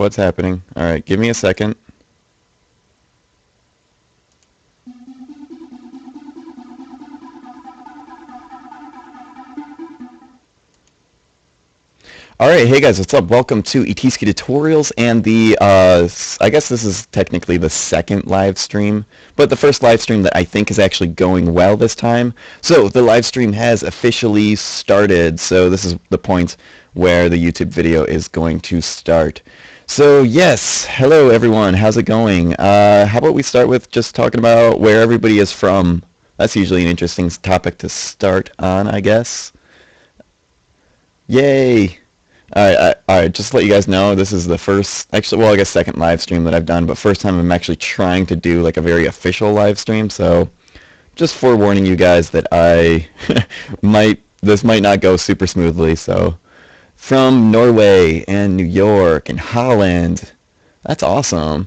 What's happening? All right, give me a second. All right, hey guys, what's up? Welcome to Itiski Tutorials and I guess this is technically the second live stream, but the first live stream that I think is actually going well this time. So the live stream has officially started, so this is the point where the YouTube video is going to start. So yes, hello everyone, how's it going? How about we start with just talking about where everybody is from? That's usually an interesting topic to start on, I guess. Yay! Alright, just to let you guys know, this is the first, actually, well, I guess second live stream that I've done, but first time I'm actually trying to do like a very official live stream, so just forewarning you guys that I this might not go super smoothly, so from Norway and New York and Holland, that's awesome.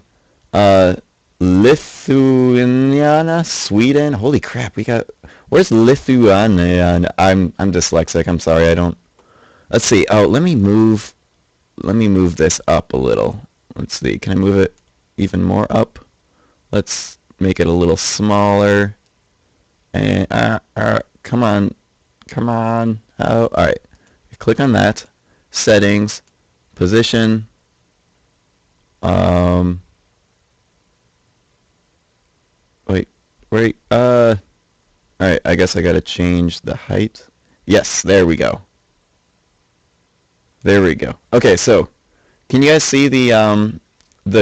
Uh, Lithuania, Sweden, holy crap, where's Lithuania? I'm dyslexic, I'm sorry, I don't. Let's see. Oh, let me move this up a little. Let's see. Can I move it even more up? Let's make it a little smaller. And come on. Come on. Oh, all right. Click on that. Settings, position. Wait. Wait. All right, I guess I got to change the height. Yes, there we go. There we go. Okay, so can you guys see the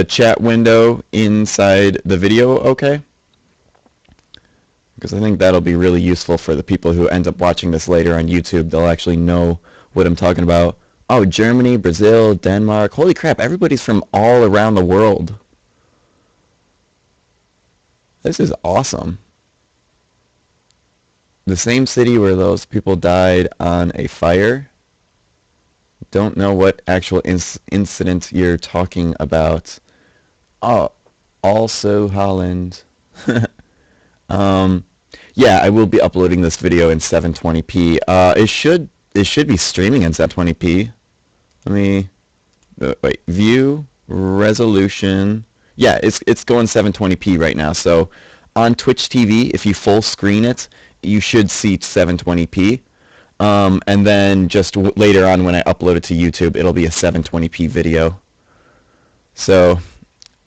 chat window inside the video okay? Because I think that'll be really useful for the people who end up watching this later on YouTube. They'll actually know what I'm talking about. Oh, Germany, Brazil, Denmark. Holy crap, everybody's from all around the world. This is awesome. The same city where those people died on a fire. Don't know what actual incident you're talking about. Oh, also Holland. Yeah, I will be uploading this video in 720p. It should be streaming in 720p. Let me wait. View resolution. Yeah, it's going 720p right now. So on Twitch TV, if you full screen it, you should see 720p. And then just later on when I upload it to YouTube, it'll be a 720p video. So,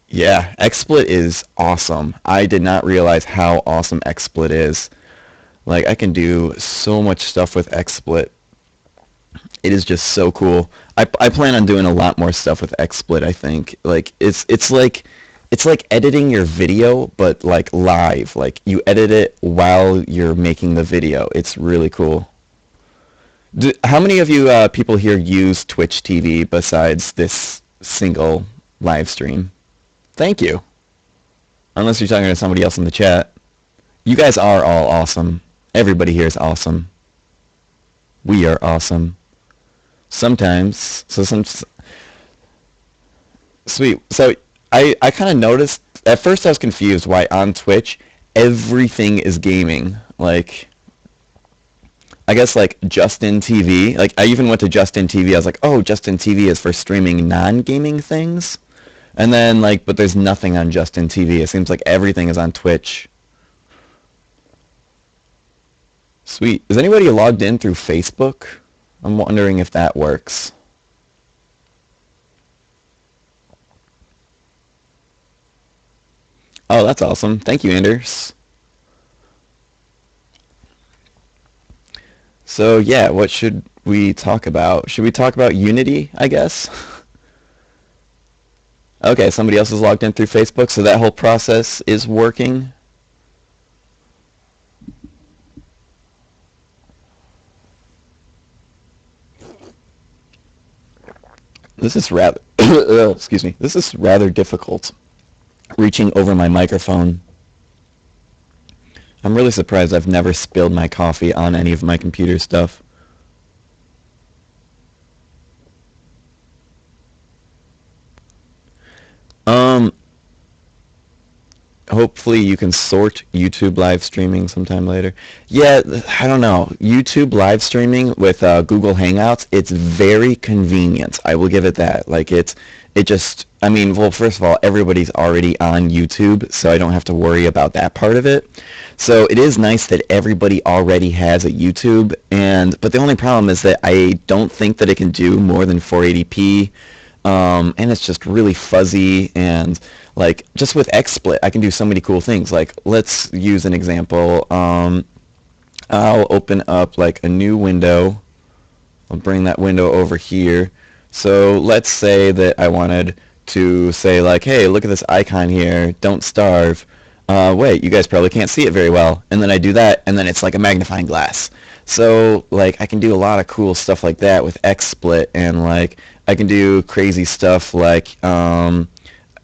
yeah, XSplit is awesome. I did not realize how awesome XSplit is. Like, I can do so much stuff with XSplit. It is just so cool. I plan on doing a lot more stuff with XSplit, I think. Like, it's like editing your video, but like live. Like, you edit it while you're making the video. It's really cool. How many of you people here use Twitch TV besides this single live stream? Thank you. Unless you're talking to somebody else in the chat. You guys are all awesome. Everybody here is awesome. We are awesome. Sometimes. Sweet. So I kind of noticed, at first I was confused why on Twitch everything is gaming. Like, I guess like Justin TV. Like I even went to Justin TV. I was like, oh, Justin TV is for streaming non-gaming things. And then like, but there's nothing on Justin TV. It seems like everything is on Twitch. Sweet. Is anybody logged in through Facebook? I'm wondering if that works. Oh, that's awesome. Thank you, Anders. So yeah, what should we talk about? Should we talk about Unity, I guess? Okay, somebody else is logged in through Facebook, so that whole process is working. This is rather, excuse me, this is rather difficult, reaching over my microphone. I'm really surprised I've never spilled my coffee on any of my computer stuff. hopefully you can sort YouTube live streaming sometime later. Yeah, I don't know. YouTube live streaming with Google Hangouts, it's very convenient. I will give it that. Like it just, I mean, well, first of all, everybody's already on YouTube, so I don't have to worry about that part of it. So it is nice that everybody already has a YouTube, but the only problem is that I don't think that it can do more than 480p. And it's just really fuzzy, and like just with XSplit I can do so many cool things. Like, let's use an example. I'll open up like a new window. I'll bring that window over here. So let's say that I wanted to say like, hey, look at this icon here, don't starve. Wait, you guys probably can't see it very well. And then I do that, and then it's like a magnifying glass. So like I can do a lot of cool stuff like that with XSplit, and like I can do crazy stuff like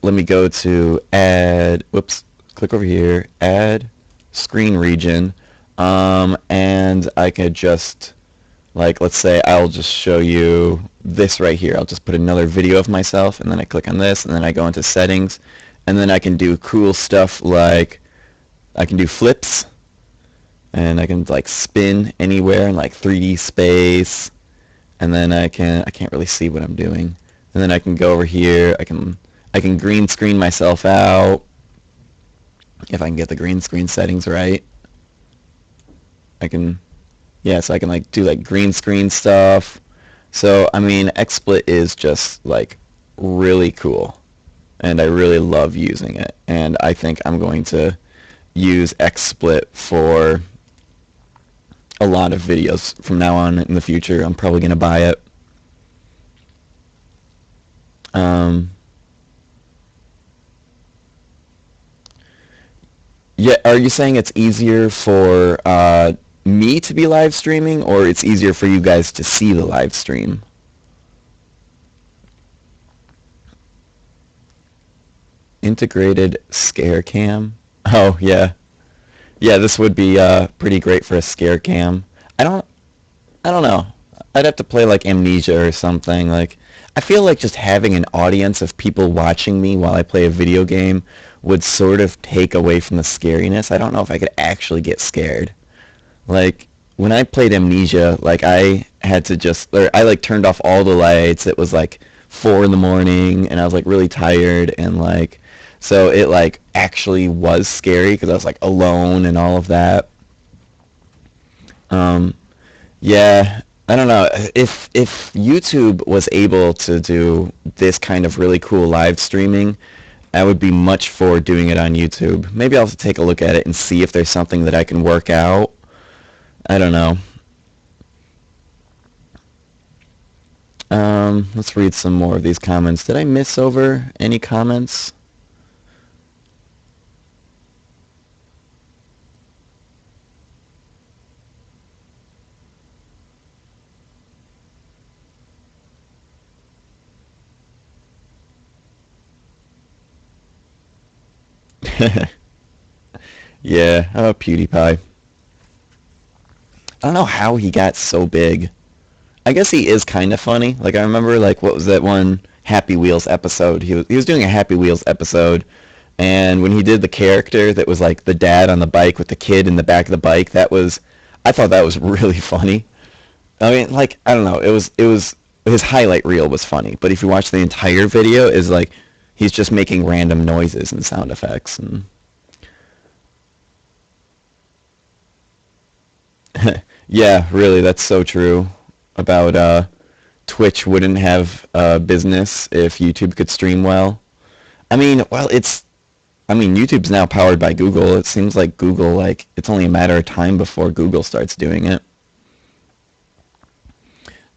let me go to add, whoops, click over here, add screen region, and I could just, like, let's say I'll just show you this right here. I'll just put another video of myself, and then I click on this, and then I go into settings, and then I can do cool stuff like I can do flips, and I can like spin anywhere in like 3D space, and then I can't really see what I'm doing, and then I can go over here. I can green screen myself out if I can get the green screen settings right. I can, yeah, so I can like do like green screen stuff. So I mean, XSplit is just like really cool, and I really love using it, and I think I'm going to use XSplit for a lot of videos from now on in the future. I'm probably going to buy it. Yeah, are you saying it's easier for me to be live streaming, or it's easier for you guys to see the live stream? Integrated scare cam? Oh, yeah. Yeah, this would be pretty great for a scare cam. I don't I don't know. I'd have to play like Amnesia or something. Like, I feel like just having an audience of people watching me while I play a video game would sort of take away from the scariness. I don't know if I could actually get scared. Like, when I played Amnesia, like I had to just, or I like turned off all the lights. It was like 4 in the morning, and I was like really tired, and like, so it like actually was scary because I was like alone and all of that. Um, Yeah, I don't know. If YouTube was able to do this kind of really cool live streaming, I would be much for doing it on YouTube. Maybe I'll have to take a look at it and see if there's something that I can work out. I don't know. Let's read some more of these comments. Did I miss over any comments? Yeah, oh, PewDiePie. I don't know how he got so big. I guess he is kind of funny. Like, I remember, like, what was that one Happy Wheels episode? He was doing a Happy Wheels episode, and when he did the character that was like the dad on the bike with the kid in the back of the bike, I thought that was really funny. I mean, like, I don't know, it was his highlight reel was funny, but if you watch the entire video, is like he's just making random noises and sound effects, and yeah, really, that's so true about Twitch wouldn't have business if YouTube could stream well. I mean, well, YouTube's now powered by Google. It seems like Google, like, it's only a matter of time before Google starts doing it.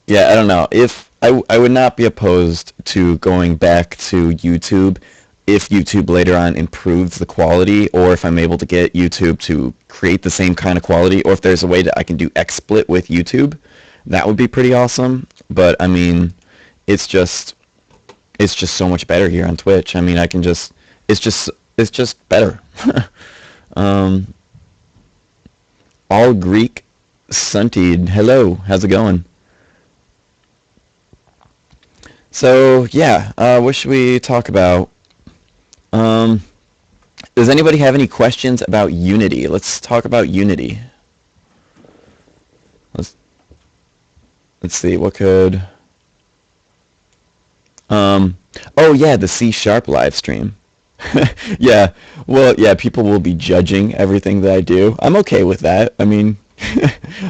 Yeah, I don't know. If I would not be opposed to going back to YouTube if YouTube later on improves the quality, or if I'm able to get YouTube to create the same kind of quality, or if there's a way that I can do XSplit with YouTube, that would be pretty awesome. But I mean, it's just it's just so much better here on Twitch. I mean, I can just it's just it's just better. um, all Greek Suntid. Hello, how's it going? So yeah, what should we talk about? Um, Does anybody have any questions about Unity? Let's talk about Unity. Let's let's see what could. Um, oh yeah, the C Sharp live stream. Yeah, well, yeah, people will be judging everything that I do. I'm okay with that. I mean,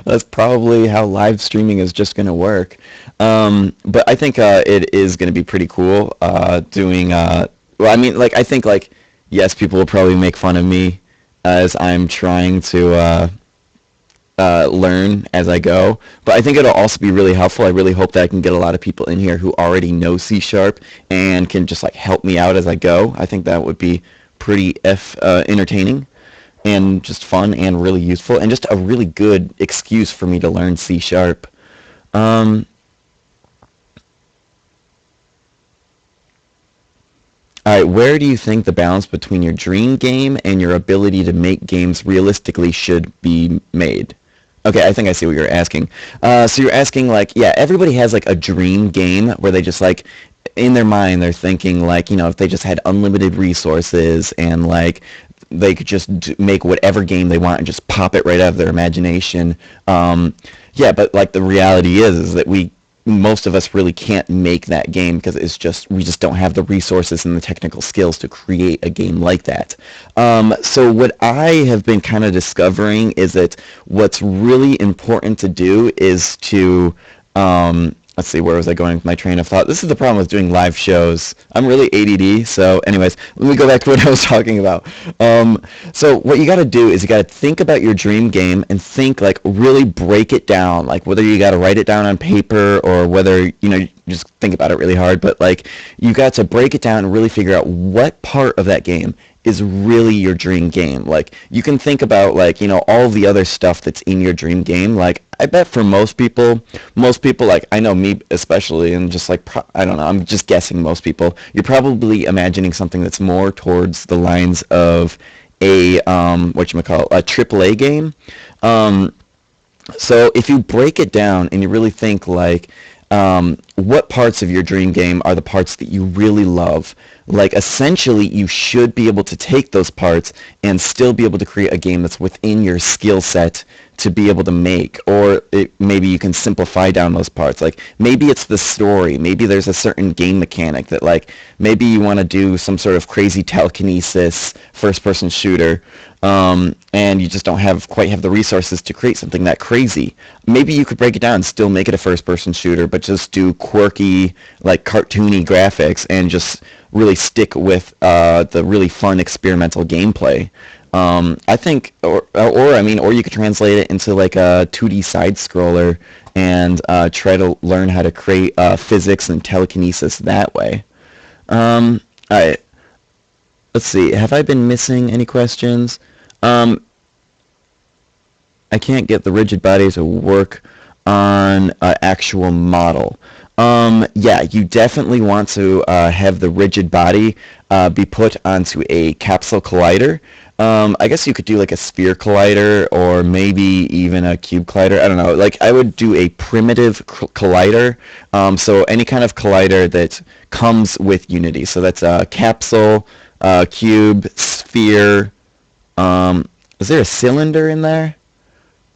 that's probably how live streaming is just going to work. But I think it is going to be pretty cool doing. Well, I mean, like I think like yes, people will probably make fun of me as I'm trying to learn as I go. But I think it'll also be really helpful. I really hope that I can get a lot of people in here who already know C Sharp and can just like help me out as I go. I think that would be pretty entertaining and just fun and really useful and just a really good excuse for me to learn C Sharp. Um, all right, where do you think the balance between your dream game and your ability to make games realistically should be made? Okay, I think I see what you're asking. So you're asking like, yeah, everybody has like a dream game where they just like, in their mind, they're thinking like, if they just had unlimited resources and like they could just make whatever game they want and just pop it right out of their imagination. Yeah, but like the reality is that most of us really can't make that game because we just don't have the resources and the technical skills to create a game like that. So what I have been kind of discovering is that what's really important to do is to let's see, where was I going with my train of thought? This is the problem with doing live shows. I'm really ADD, so anyways, let me go back to what I was talking about. So what you got to do is you got to think about your dream game and think like really break it down, like whether you got to write it down on paper or whether, you just think about it really hard, but like you got to break it down and really figure out what part of that game is really your dream game. Like you can think about like, all the other stuff that's in your dream game. Like I bet for most people like I know me especially and just like I don't know, I'm just guessing most people, you're probably imagining something that's more towards the lines of a whatchamacallit, a AAA game. Um so if you break it down and you really think like, what parts of your dream game are the parts that you really love, like essentially you should be able to take those parts and still be able to create a game that's within your skill set to be able to make, or maybe you can simplify down those parts. Like maybe it's the story, maybe there's a certain game mechanic that like maybe you want to do some sort of crazy telekinesis first person shooter, and you just don't quite have the resources to create something that crazy. Maybe you could break it down and still make it a first person shooter, but just do quirky, like cartoony graphics and just really stick with the really fun experimental gameplay. I think, or you could translate it into like a 2D side scroller and try to learn how to create physics and telekinesis that way. All right, let's see. Have I been missing any questions? Um, I can't get the rigid body to work on an actual model. Yeah, you definitely want to have the rigid body be put onto a capsule collider. I guess you could do like a sphere collider or maybe even a cube collider. I don't know. Like I would do a primitive collider. So any kind of collider that comes with Unity. So that's a capsule, cube, sphere. Is there a cylinder in there?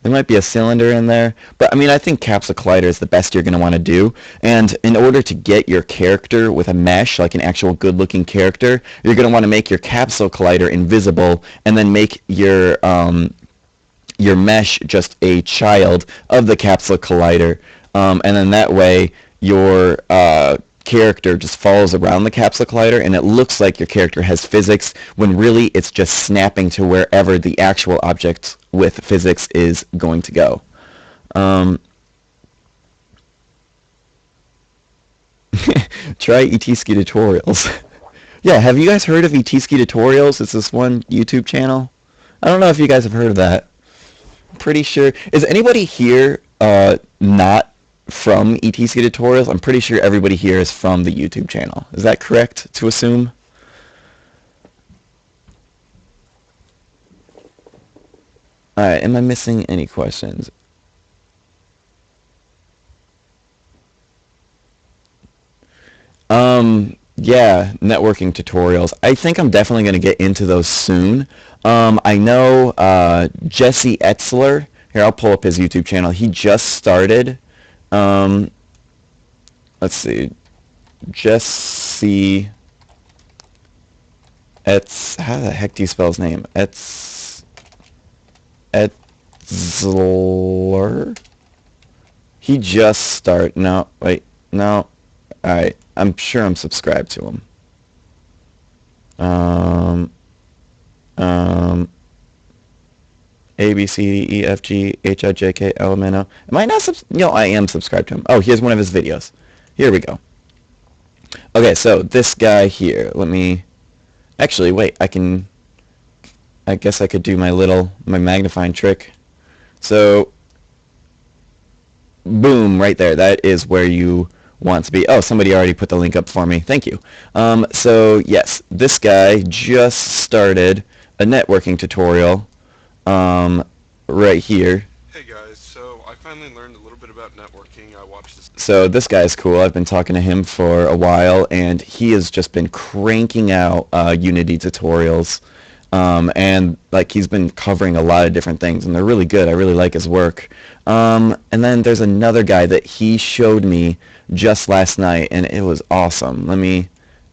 There might be a cylinder in there, but I mean, I think Capsule Collider is the best you're going to want to do. And in order to get your character with a mesh, like an actual good-looking character, you're going to want to make your Capsule Collider invisible, and then make your mesh just a child of the Capsule Collider, and then that way your character just follows around the Capsule Collider, and it looks like your character has physics, when really it's just snapping to wherever the actual object with physics is going to go. Try ETSKI tutorials. Yeah, have you guys heard of ETSKI tutorials? It's this one YouTube channel. I don't know if you guys have heard of that. I'm pretty sure. Is anybody here not from ETSKI tutorials? I'm pretty sure everybody here is from the YouTube channel. Is that correct to assume? Alright, am I missing any questions? Yeah, networking tutorials. I think I'm definitely going to get into those soon. I know Jesse Etzler. Here, I'll pull up his YouTube channel. He just started. Um, let's see. Jesse How the heck do you spell his name? Etzler? He just started. No, wait. No. Alright. I'm sure I'm subscribed to him. Um, um, A, B, C, D, E, F, G, H, I, J, K, L, M, N, O. Am I not No, I am subscribed to him. Oh, here's one of his videos. Here we go. Okay, so this guy here. Let me... Actually, wait. I guess I could do my magnifying trick. So, boom, right there. That is where you want to be. Oh, somebody already put the link up for me. Thank you. So, yes, this guy just started a networking tutorial right here. Hey guys, so I finally learned a little bit about networking. I watched this. So this guy's cool. I've been talking to him for a while, and he has just been cranking out Unity tutorials. And like he's been covering a lot of different things, and they're really good. I really like his work. And then there's another guy that he showed me just last night, and it was awesome.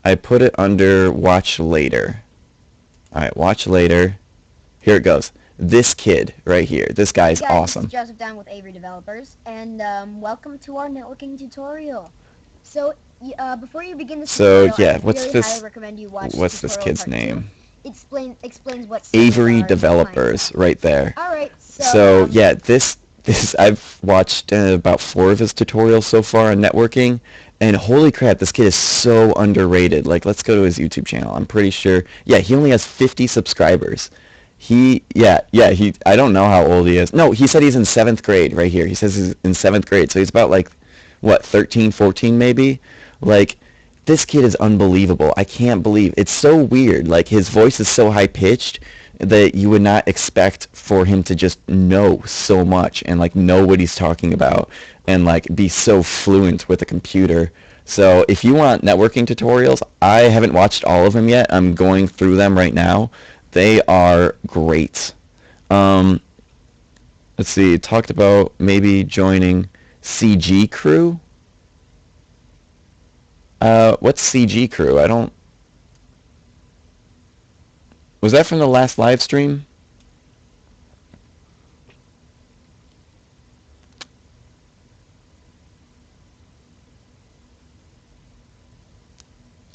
I put it under watch later. All right, watch later. Here it goes. This kid right here. This guy's Hey guys, awesome. this is Joseph down with Avery Developers, and welcome to our networking tutorial. So, before you begin this So tutorial, yeah, I really highly recommend you watch what's this tutorial kid's part name? 2. Explains what Avery servers are Developers, right there. All right, So yeah, this I've watched about 4 of his tutorials so far on networking, and holy crap, this kid is so underrated. Like, let's go to his YouTube channel. I'm pretty sure. Yeah, he only has 50 subscribers. I don't know how old he is. No, he said he's in 7th grade right here. He says he's in 7th grade, so he's about like, what, 13, 14 maybe? Like, this kid is unbelievable. I can't believe it's so weird. Like his voice is so high pitched that you would not expect for him to just know so much and like know what he's talking about and like be so fluent with a computer. So if you want networking tutorials, I haven't watched all of them yet. I'm going through them right now. They are great. Um, let's see. Talked about maybe joining CG Crew. What's CG Crew? I don't... Was that from the last live stream?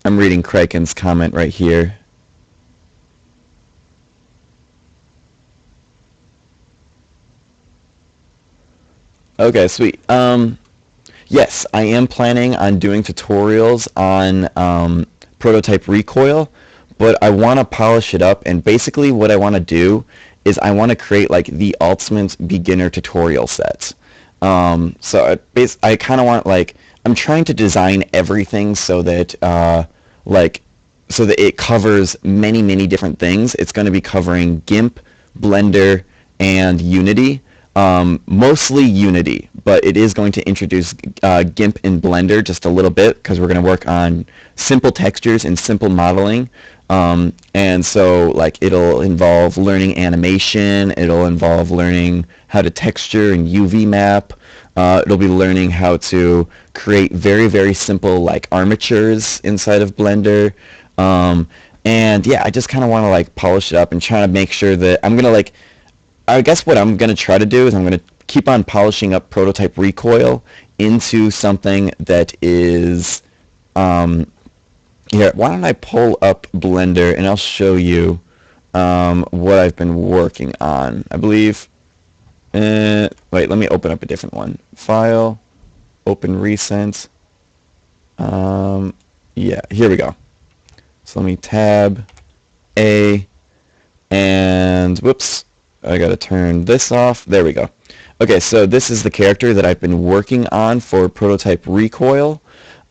I'm reading Kraken's comment right here. Okay, sweet. Yes, I am planning on doing tutorials on prototype recoil, but I want to polish it up, and basically what I want to do is I want to create like the ultimate beginner tutorial set. I kind of want like I'm trying to design everything so that so that it covers many different things. It's going to be covering GIMP, Blender, and Unity. Mostly Unity, but it is going to introduce GIMP and Blender just a little bit because we're going to work on simple textures and simple modeling. And so like it'll involve learning animation, it'll involve learning how to texture and UV map. It'll be learning how to create very simple like armatures inside of Blender. And yeah, I just kind of want to like polish it up and try to make sure that I'm going to like I guess what I'm going to try to do is I'm going to keep on polishing up prototype recoil into something that is here. Why don't I pull up Blender and I'll show you what I've been working on. I believe wait, let me open up a different one. File, open recent. Yeah, here we go. So let me tab A and whoops. I gotta turn this off. There we go. Okay, so this is the character that I've been working on for prototype recoil.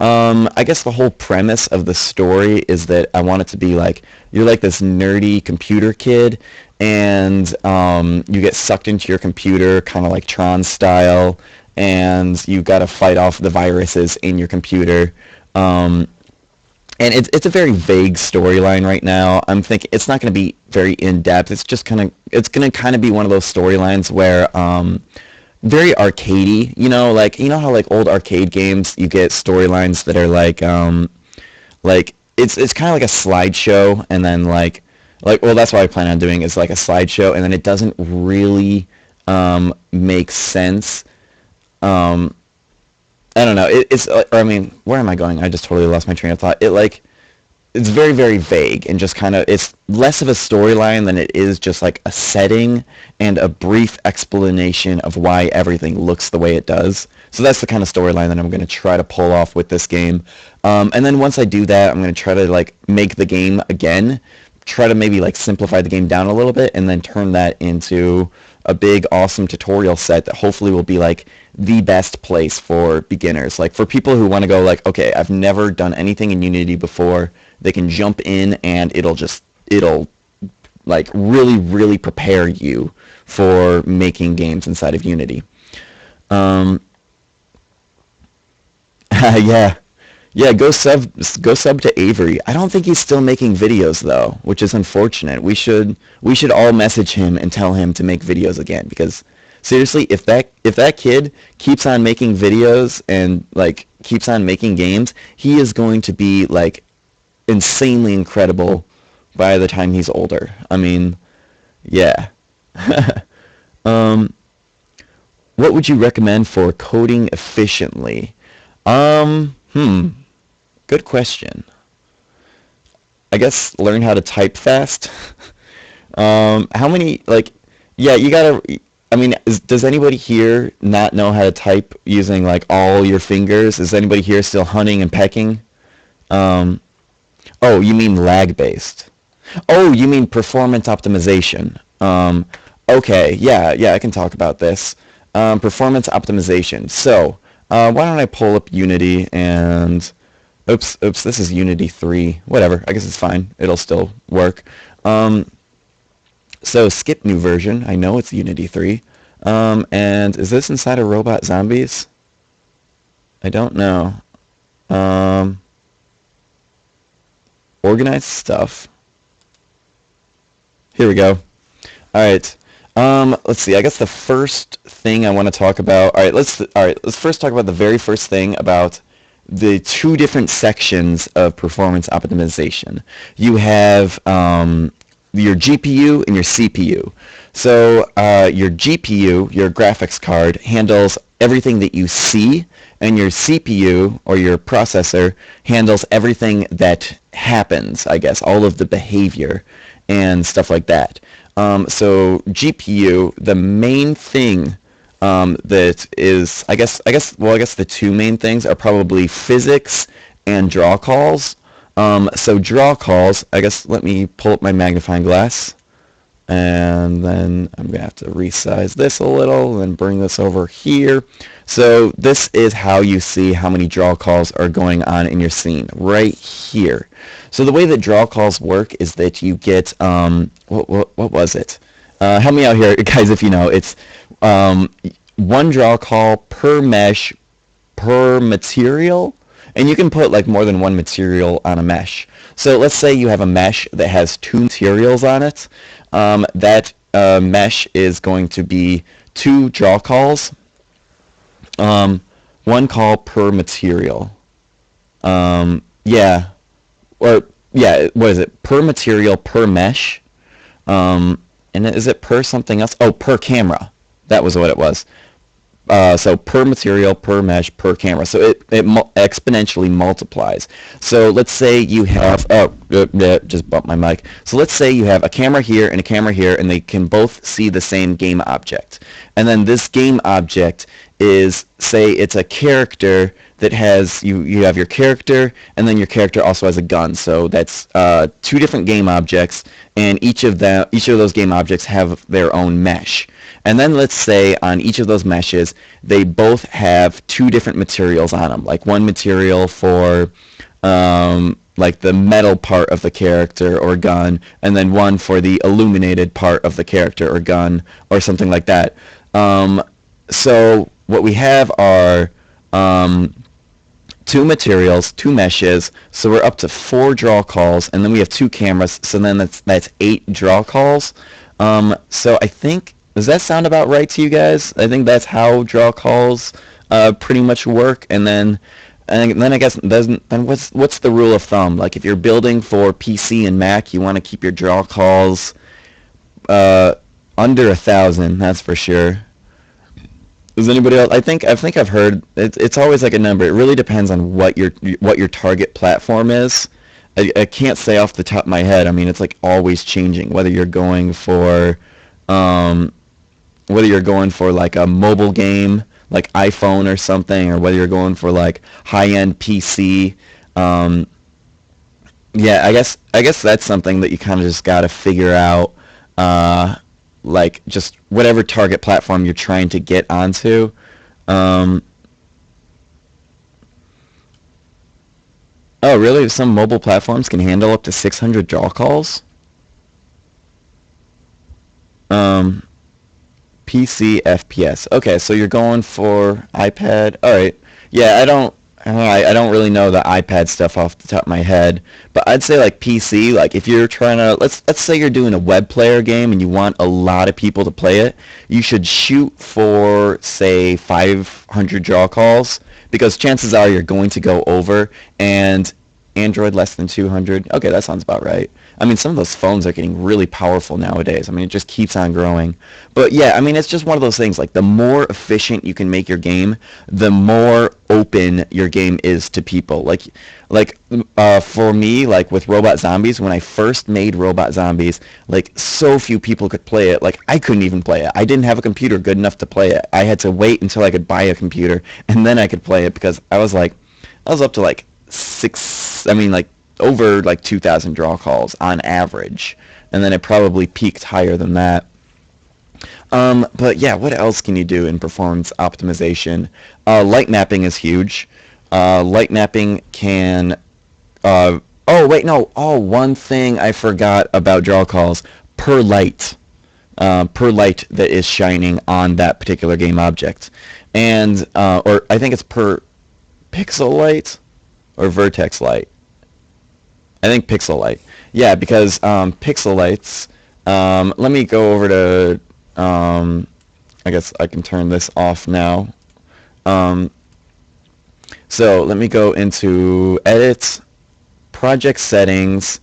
I guess the whole premise of the story is that I want it to be like you're like this nerdy computer kid, and you get sucked into your computer, kind of like Tron style, and you've got to fight off the viruses in your computer. and it's a very vague storyline right now. I'm thinking it's not going to be very in depth. It's going to kind of be one of those storylines where very arcadey. Like how like old arcade games you get storylines that are like it's kind of like a slideshow, and then well, that's what I plan on doing, is like a slideshow, and then it doesn't really make sense. I don't know. It's I mean, where am I going? I just totally lost my train of thought. It's very, very vague, and just kind of, it's less of a storyline than it is just like a setting and a brief explanation of why everything looks the way it does. So that's the kind of storyline that I'm going to try to pull off with this game. And then once I do that, I'm going to try to like make the game again, try to maybe like simplify the game down a little bit, and then turn that into a big awesome tutorial set that hopefully will be like the best place for beginners, like for people who want to go like, okay, I've never done anything in Unity before. They can jump in, and it'll like really, really prepare you for making games inside of Unity. Yeah. Yeah, go sub to Avery. I don't think he's still making videos though, which is unfortunate. We should all message him and tell him to make videos again, because seriously, if that kid keeps on making videos and like keeps on making games, he is going to be like insanely incredible by the time he's older. I mean, yeah. What would you recommend for coding efficiently? Good question. I guess learn how to type fast. How many, like, yeah, you gotta, I mean, does anybody here not know how to type using, like, all your fingers? Is anybody here still hunting and pecking? Oh, you mean lag-based. Oh, you mean performance optimization. Okay, yeah, I can talk about this. Performance optimization. So, why don't I pull up Unity and... Oops, this is Unity 3. Whatever, I guess it's fine. It'll still work. So, skip new version. I know it's Unity 3. And is this inside of Robot Zombies? I don't know. Organize stuff. Here we go. Alright. Let's see. I guess the first thing I want to talk about... Let's first talk about the very first thing about the two different sections of performance optimization. You have your GPU and your CPU. So your GPU, your graphics card, handles everything that you see, and your CPU, or your processor, handles everything that happens, I guess, all of the behavior and stuff like that. So GPU, the main thing that is, I guess the two main things are probably physics and draw calls. So draw calls, I guess, let me pull up my magnifying glass, and then I'm going to have to resize this a little and bring this over here. So this is how you see how many draw calls are going on in your scene, right here. So the way that draw calls work is that you get, what was it? Help me out here, guys, if you know. It's one draw call per mesh per material, and you can put like more than one material on a mesh. So let's say you have a mesh that has two materials on it. That mesh is going to be 2 draw calls, 1 call per material. What is it? Per material per mesh. And is it per something else? Oh, per camera. That was what it was. So per material, per mesh, per camera. So it exponentially multiplies. So let's say you have, just bumped my mic. So let's say you have a camera here and a camera here, and they can both see the same game object. And then this game object is, say it's a character that has, you have your character, and then your character also has a gun. So that's 2 different game objects, and each of those game objects have their own mesh. And then let's say on each of those meshes, they both have 2 different materials on them, like one material for like the metal part of the character or gun, and then one for the illuminated part of the character or gun, or something like that. So what we have are 2 2 materials, 2 meshes, so we're up to 4 draw calls, and then we have 2 cameras, so then that's 8 draw calls. So I think, does that sound about right to you guys? I think that's how draw calls pretty much work, and then I guess then what's the rule of thumb? Like if you're building for PC and Mac, you want to keep your draw calls uh, under 1,000, that's for sure. Does anybody else? I think I've heard it's always like a number. It really depends on what your target platform is. I can't say off the top of my head. I mean, it's like always changing. Whether you're going for like a mobile game like iPhone or something, or whether you're going for like high-end PC. Um, yeah, I guess that's something that you kind of just got to figure out. Uh, like just whatever target platform you're trying to get onto. Um, oh, really? Some mobile platforms can handle up to 600 draw calls? Um, PC FPS. Okay, so you're going for iPad. All right. Yeah, I don't really know the iPad stuff off the top of my head, but I'd say like PC, like if you're trying to let's say you're doing a web player game and you want a lot of people to play it, you should shoot for say 500 draw calls because chances are you're going to go over, and Android less than 200. Okay, that sounds about right. I mean, some of those phones are getting really powerful nowadays. I mean, it just keeps on growing. But yeah, I mean, it's just one of those things. Like, the more efficient you can make your game, the more open your game is to people. For me, like with Robot Zombies, when I first made Robot Zombies, like so few people could play it. Like, I couldn't even play it. I didn't have a computer good enough to play it. I had to wait until I could buy a computer, and then I could play it because I was up to like over like 2,000 draw calls on average, and then it probably peaked higher than that. But yeah, what else can you do in performance optimization? Light mapping is huge. Light mapping can. Oh wait, no. Oh, one thing I forgot about draw calls: per light. Per light that is shining on that particular game object, and or I think it's per pixel light or vertex light. I think pixel light. Yeah, because pixel lights. Let me go over to. I guess I can turn this off now. Um, so let me go into Edit, Project Settings,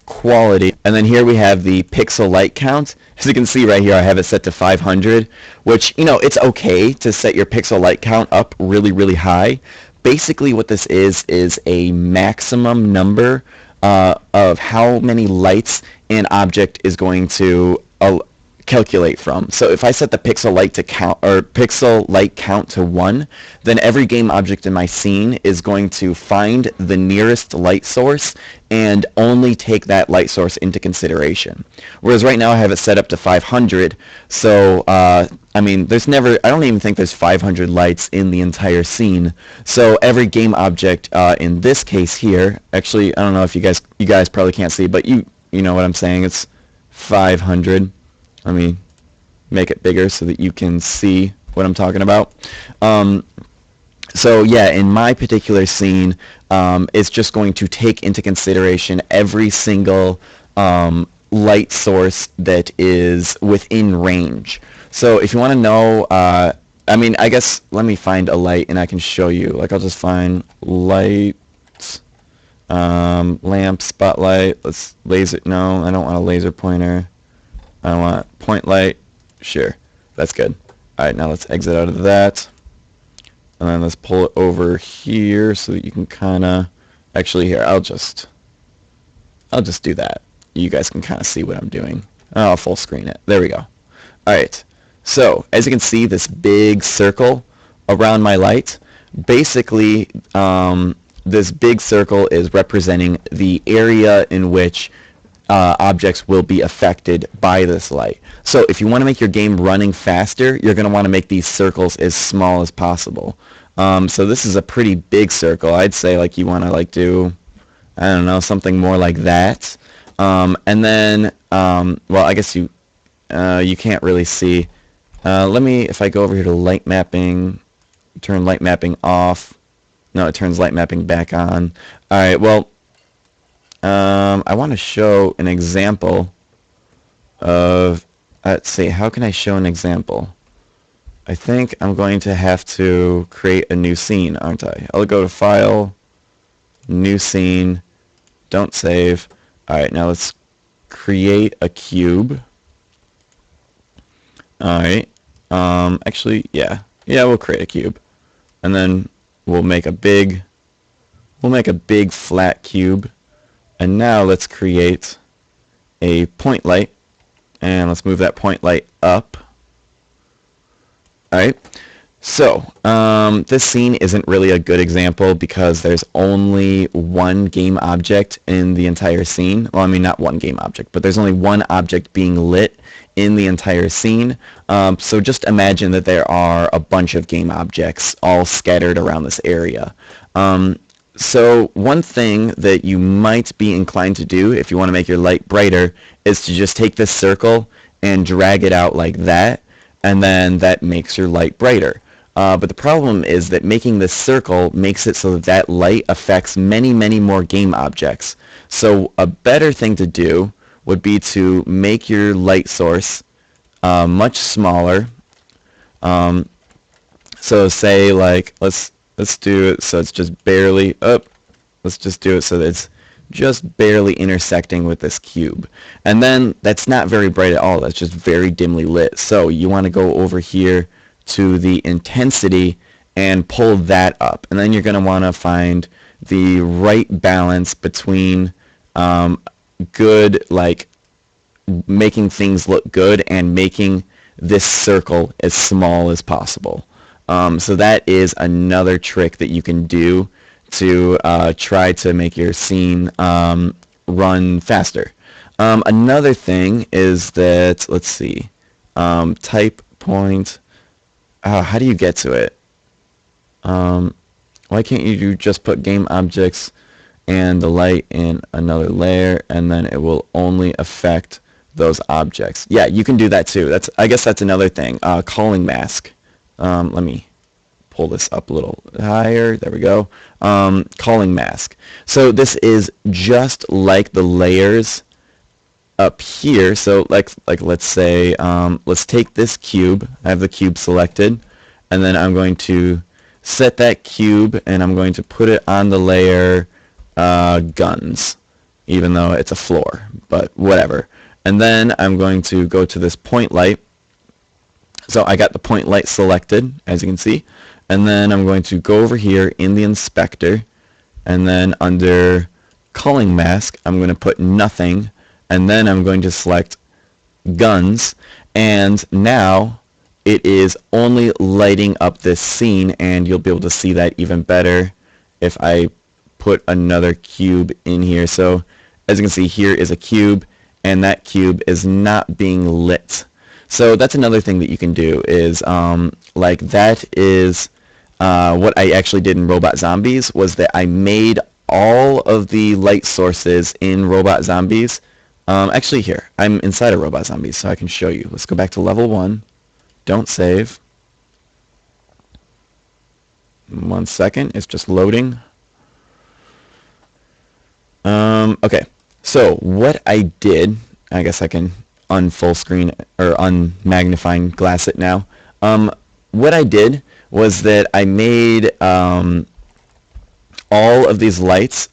Quality, and then here we have the pixel light count. As you can see right here, I have it set to 500, which, it's okay to set your pixel light count up really, really high. Basically what this is a maximum number of how many lights an object is going to calculate from. So if I set the pixel light count to 1, then every game object in my scene is going to find the nearest light source and only take that light source into consideration. Whereas right now I have it set up to 500, so I mean, I don't even think there's 500 lights in the entire scene. So every game object in this case here, actually, I don't know if you guys probably can't see, but you know what I'm saying. It's 500. Let me make it bigger so that you can see what I'm talking about. So yeah, in my particular scene, it's just going to take into consideration every single light source that is within range. So if you want to know, I mean, I guess let me find a light and I can show you. Like, I'll just find light, lamp, spotlight. Let's laser. No, I don't want a laser pointer. I want point light. Sure, that's good. All right, now let's exit out of that. And then let's pull it over here so that you can kind of... Actually, here, I'll just do that. You guys can kind of see what I'm doing. I'll full screen it. There we go. All right. So, as you can see, this big circle around my light, basically, this big circle is representing the area in which objects will be affected by this light. So if you want to make your game running faster, you're going to want to make these circles as small as possible. So this is a pretty big circle. I'd say like you want to like do, I don't know, something more like that. And then, well, I guess you can't really see. If I go over here to light mapping, turn light mapping off. No, it turns light mapping back on. All right, well, I want to show an example of, let's see, how can I show an example? I think I'm going to have to create a new scene, aren't I? I'll go to File, New Scene, don't save. Alright, now let's create a cube. Alright, actually, yeah, we'll create a cube. And then we'll make a big flat cube. And now let's create a point light. And let's move that point light up. Alright, so this scene isn't really a good example because there's only one game object in the entire scene. Well, I mean, not one game object, but there's only one object being lit in the entire scene. So just imagine that there are a bunch of game objects all scattered around this area. So one thing that you might be inclined to do if you want to make your light brighter is to just take this circle and drag it out like that, and then that makes your light brighter. But the problem is that making this circle makes it so that that light affects many, many more game objects. So a better thing to do would be to make your light source much smaller. So say like let's do it so it's just barely up. Let's just do it so that it's just barely intersecting with this cube. And then that's not very bright at all. That's just very dimly lit. So you want to go over here to the intensity and pull that up. And then you're going to want to find the right balance between good, like making things look good and making this circle as small as possible. So that is another trick that you can do to try to make your scene run faster. Another thing is that, let's see, type point, how do you get to it? Why can't you just put game objects and the light in another layer and then it will only affect those objects? Yeah, you can do that too. I guess that's another thing. Calling mask. Let me pull this up a little higher. There we go. Calling mask. So this is just like the layers up here. So like let's say let's take this cube. I have the cube selected, and then I'm going to set that cube and I'm going to put it on the layer guns, even though it's a floor, but whatever. And then I'm going to go to this point light. So I got the point light selected, as you can see. And then I'm going to go over here in the inspector, and then under calling mask, I'm going to put nothing, and then I'm going to select guns, and now it is only lighting up this scene, and you'll be able to see that even better if I put another cube in here. So as you can see, here is a cube, and that cube is not being lit. So that's another thing that you can do is like that is what I actually did in Robot Zombies was that I made all of the light sources in Robot Zombies. Actually here, I'm inside of Robot Zombies so I can show you. Let's go back to level 1. Don't save. 1 second, it's just loading. Okay, so what I did, I guess I can unfull screen or unmagnifying glass it now. What I did was that I made all of these lights.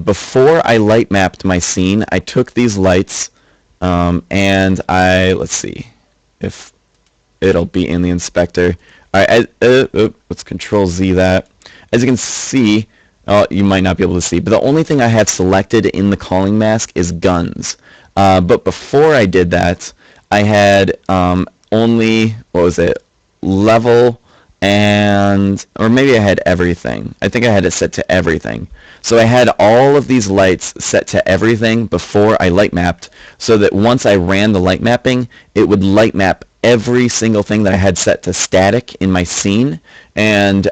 Before I light mapped my scene, I took these lights and let's see if it'll be in the inspector. All right, let's Control Z that. As you can see, you might not be able to see, but the only thing I have selected in the calling mask is guns. But before I did that, I had only, what was it, level or maybe I had everything. I think I had it set to everything. So I had all of these lights set to everything before I light mapped, so that once I ran the light mapping, it would light map every single thing that I had set to static in my scene, and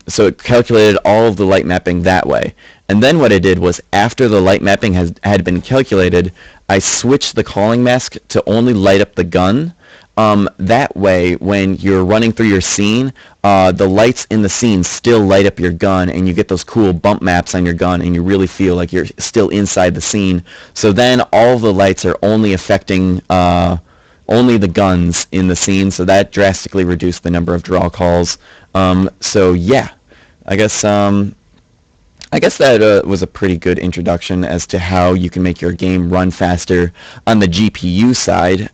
so it calculated all of the light mapping that way. And then what I did was, after the light mapping had been calculated, I switched the calling mask to only light up the gun, That way, when you're running through your scene, the lights in the scene still light up your gun, and you get those cool bump maps on your gun, and you really feel like you're still inside the scene. So then all the lights are only affecting only the guns in the scene, so that drastically reduced the number of draw calls. So yeah, I guess that was a pretty good introduction as to how you can make your game run faster on the GPU side.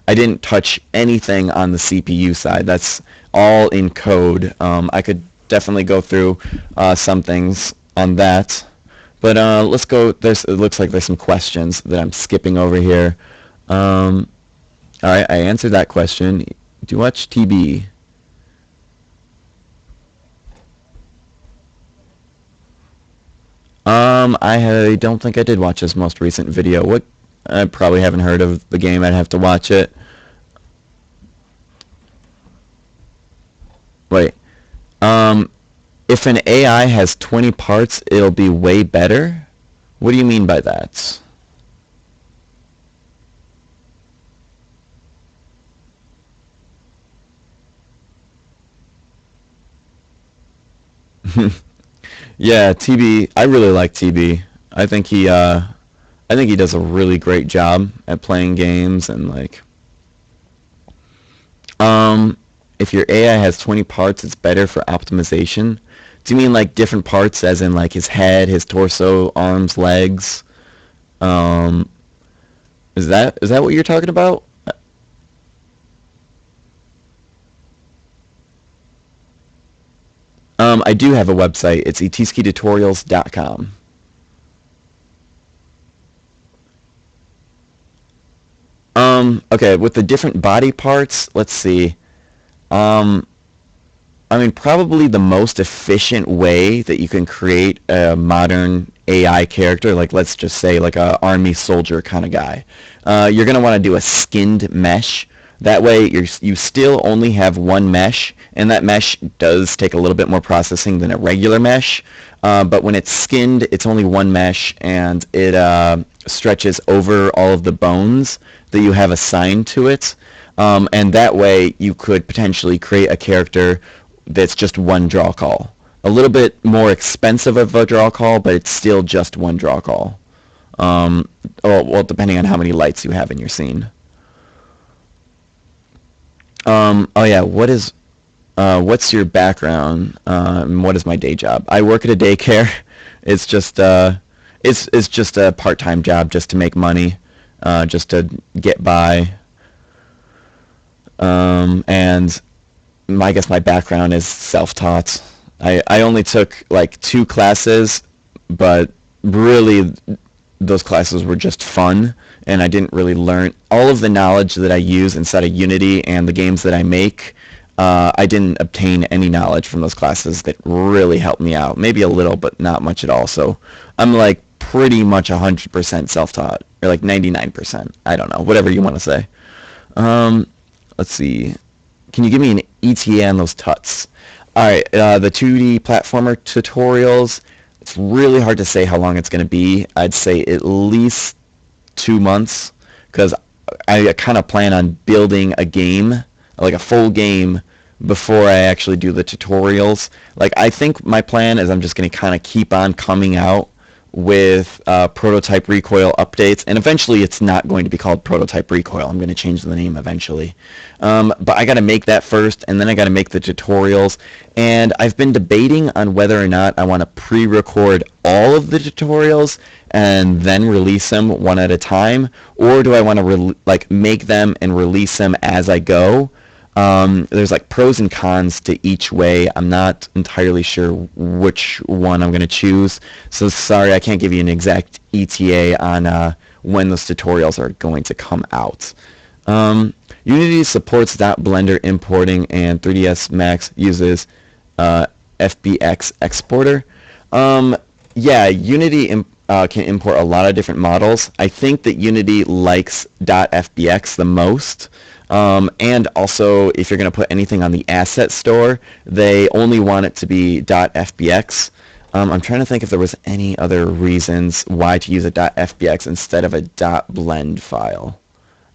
I didn't touch anything on the CPU side. That's all in code. I could definitely go through some things on that. But let's go. It looks like there's some questions that I'm skipping over here. All right, I answered that question. Do you watch TB? I don't think I did watch his most recent video. What? I probably haven't heard of the game. I'd have to watch it. Wait. If an AI has 20 parts, it'll be way better? What do you mean by that? Yeah, TB. I really like TB. I think he does a really great job at playing games and like. If your AI has 20 parts, it's better for optimization. Do you mean like different parts, as in like his head, his torso, arms, legs? Um, is that what you're talking about? I do have a website. It's etiskitutorials.com. Okay, with the different body parts, let's see. Um, I mean, probably the most efficient way that you can create a modern AI character, like let's just say like a army soldier kind of guy, you're gonna want to do a skinned mesh. That way, you still only have one mesh, and that mesh does take a little bit more processing than a regular mesh. But when it's skinned, it's only one mesh, and it stretches over all of the bones that you have assigned to it. And that way, you could potentially create a character that's just one draw call. A little bit more expensive of a draw call, but it's still just one draw call. Well, depending on how many lights you have in your scene. Oh yeah, what's your background? And what is my day job? I work at a daycare. It's just it's just a part-time job just to make money, just to get by. And I guess my background is self-taught. I only took like 2 classes, but really those classes were just fun, and I didn't really learn all of the knowledge that I use inside of Unity and the games that I make. I didn't obtain any knowledge from those classes that really helped me out. Maybe a little, but not much at all. So I'm like pretty much 100% self-taught, or like 99%. I don't know, whatever you want to say. Um, let's see. Can you give me an ETA on those tuts? All right, the 2D platformer tutorials. It's really hard to say how long it's going to be. I'd say at least 2 months, because I kind of plan on building a game, like a full game, before I actually do the tutorials. Like, I think my plan is I'm just going to kind of keep on coming out with prototype recoil updates, and eventually it's not going to be called prototype recoil. I'm going to change the name eventually, but I got to make that first, and then I got to make the tutorials. And I've been debating on whether or not I want to pre-record all of the tutorials and then release them one at a time, or do I want to like make them and release them as I go. There's like pros and cons to each way. I'm not entirely sure which one I'm going to choose. So sorry, I can't give you an exact ETA on when those tutorials are going to come out. Unity supports .blender importing, and 3ds Max uses FBX exporter. Yeah, Unity can import a lot of different models. I think that Unity likes .fbx the most. And also, if you're going to put anything on the asset store, they only want it to be .fbx. I'm trying to think if there was any other reasons why to use a .fbx instead of a .blend file.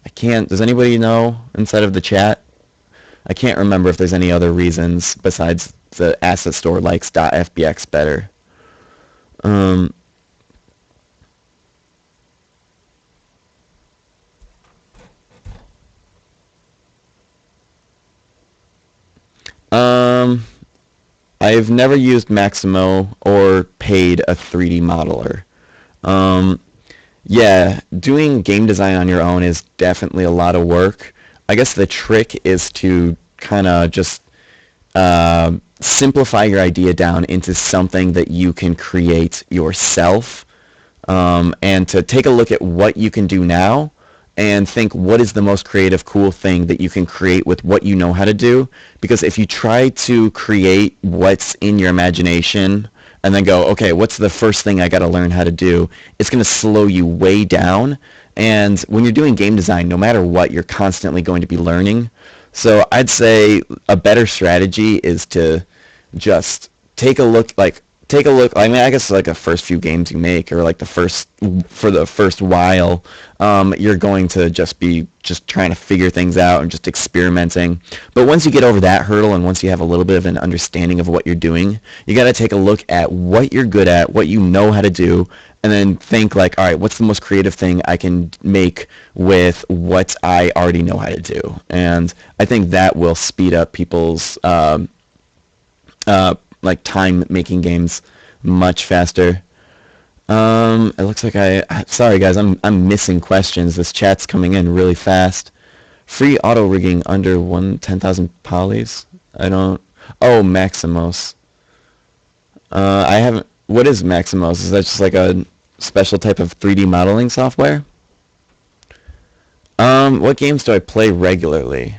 I can't. Does anybody know inside of the chat? I can't remember if there's any other reasons besides the asset store likes .fbx better. Um, um, I've never used Maximo or paid a 3D modeler. Um, yeah, doing game design on your own is definitely a lot of work. I guess the trick is to kind of just simplify your idea down into something that you can create yourself, and to take a look at what you can do now and think what is the most creative, cool thing that you can create with what you know how to do. Because if you try to create what's in your imagination and then go, okay, what's the first thing I got to learn how to do, it's going to slow you way down. And when you're doing game design, no matter what, you're constantly going to be learning. So I'd say a better strategy is to just take a look. I mean, I guess like the first few games you make, or like for the first while, you're going to just be just trying to figure things out and just experimenting. But once you get over that hurdle, and once you have a little bit of an understanding of what you're doing, you got to take a look at what you're good at, what you know how to do, and then think like, all right, what's the most creative thing I can make with what I already know how to do? And I think that will speed up people's like time making games much faster. It looks like sorry guys, I'm missing questions. This chat's coming in really fast. Free auto rigging under 10,000 polys? I don't. Oh, Maximos. I haven't. What is Maximos? Is that just like a special type of 3D modeling software? What games do I play regularly?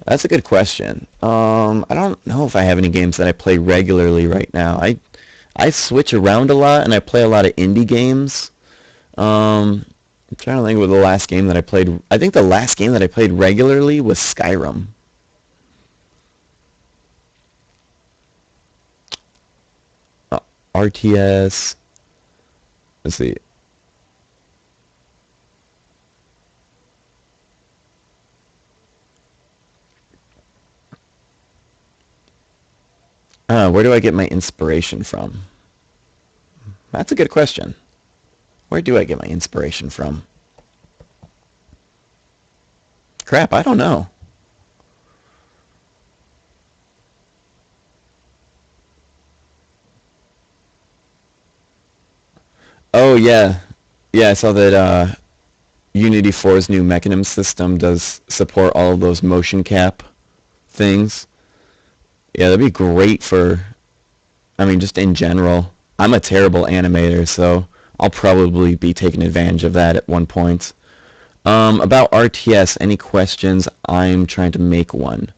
That's a good question. I don't know if I have any games that I play regularly right now. I switch around a lot, and I play a lot of indie games. I'm trying to think of the last game that I played. I think the last game that I played regularly was Skyrim. RTS. Let's see. Where do I get my inspiration from? That's a good question. Where do I get my inspiration from? Crap, I don't know. Oh, yeah. Yeah, I saw that Unity 4's new mechanism system does support all of those motion cap things. Yeah, that'd be great for, I mean, just in general. I'm a terrible animator, so I'll probably be taking advantage of that at one point. About RTS, any questions? I'm trying to make one.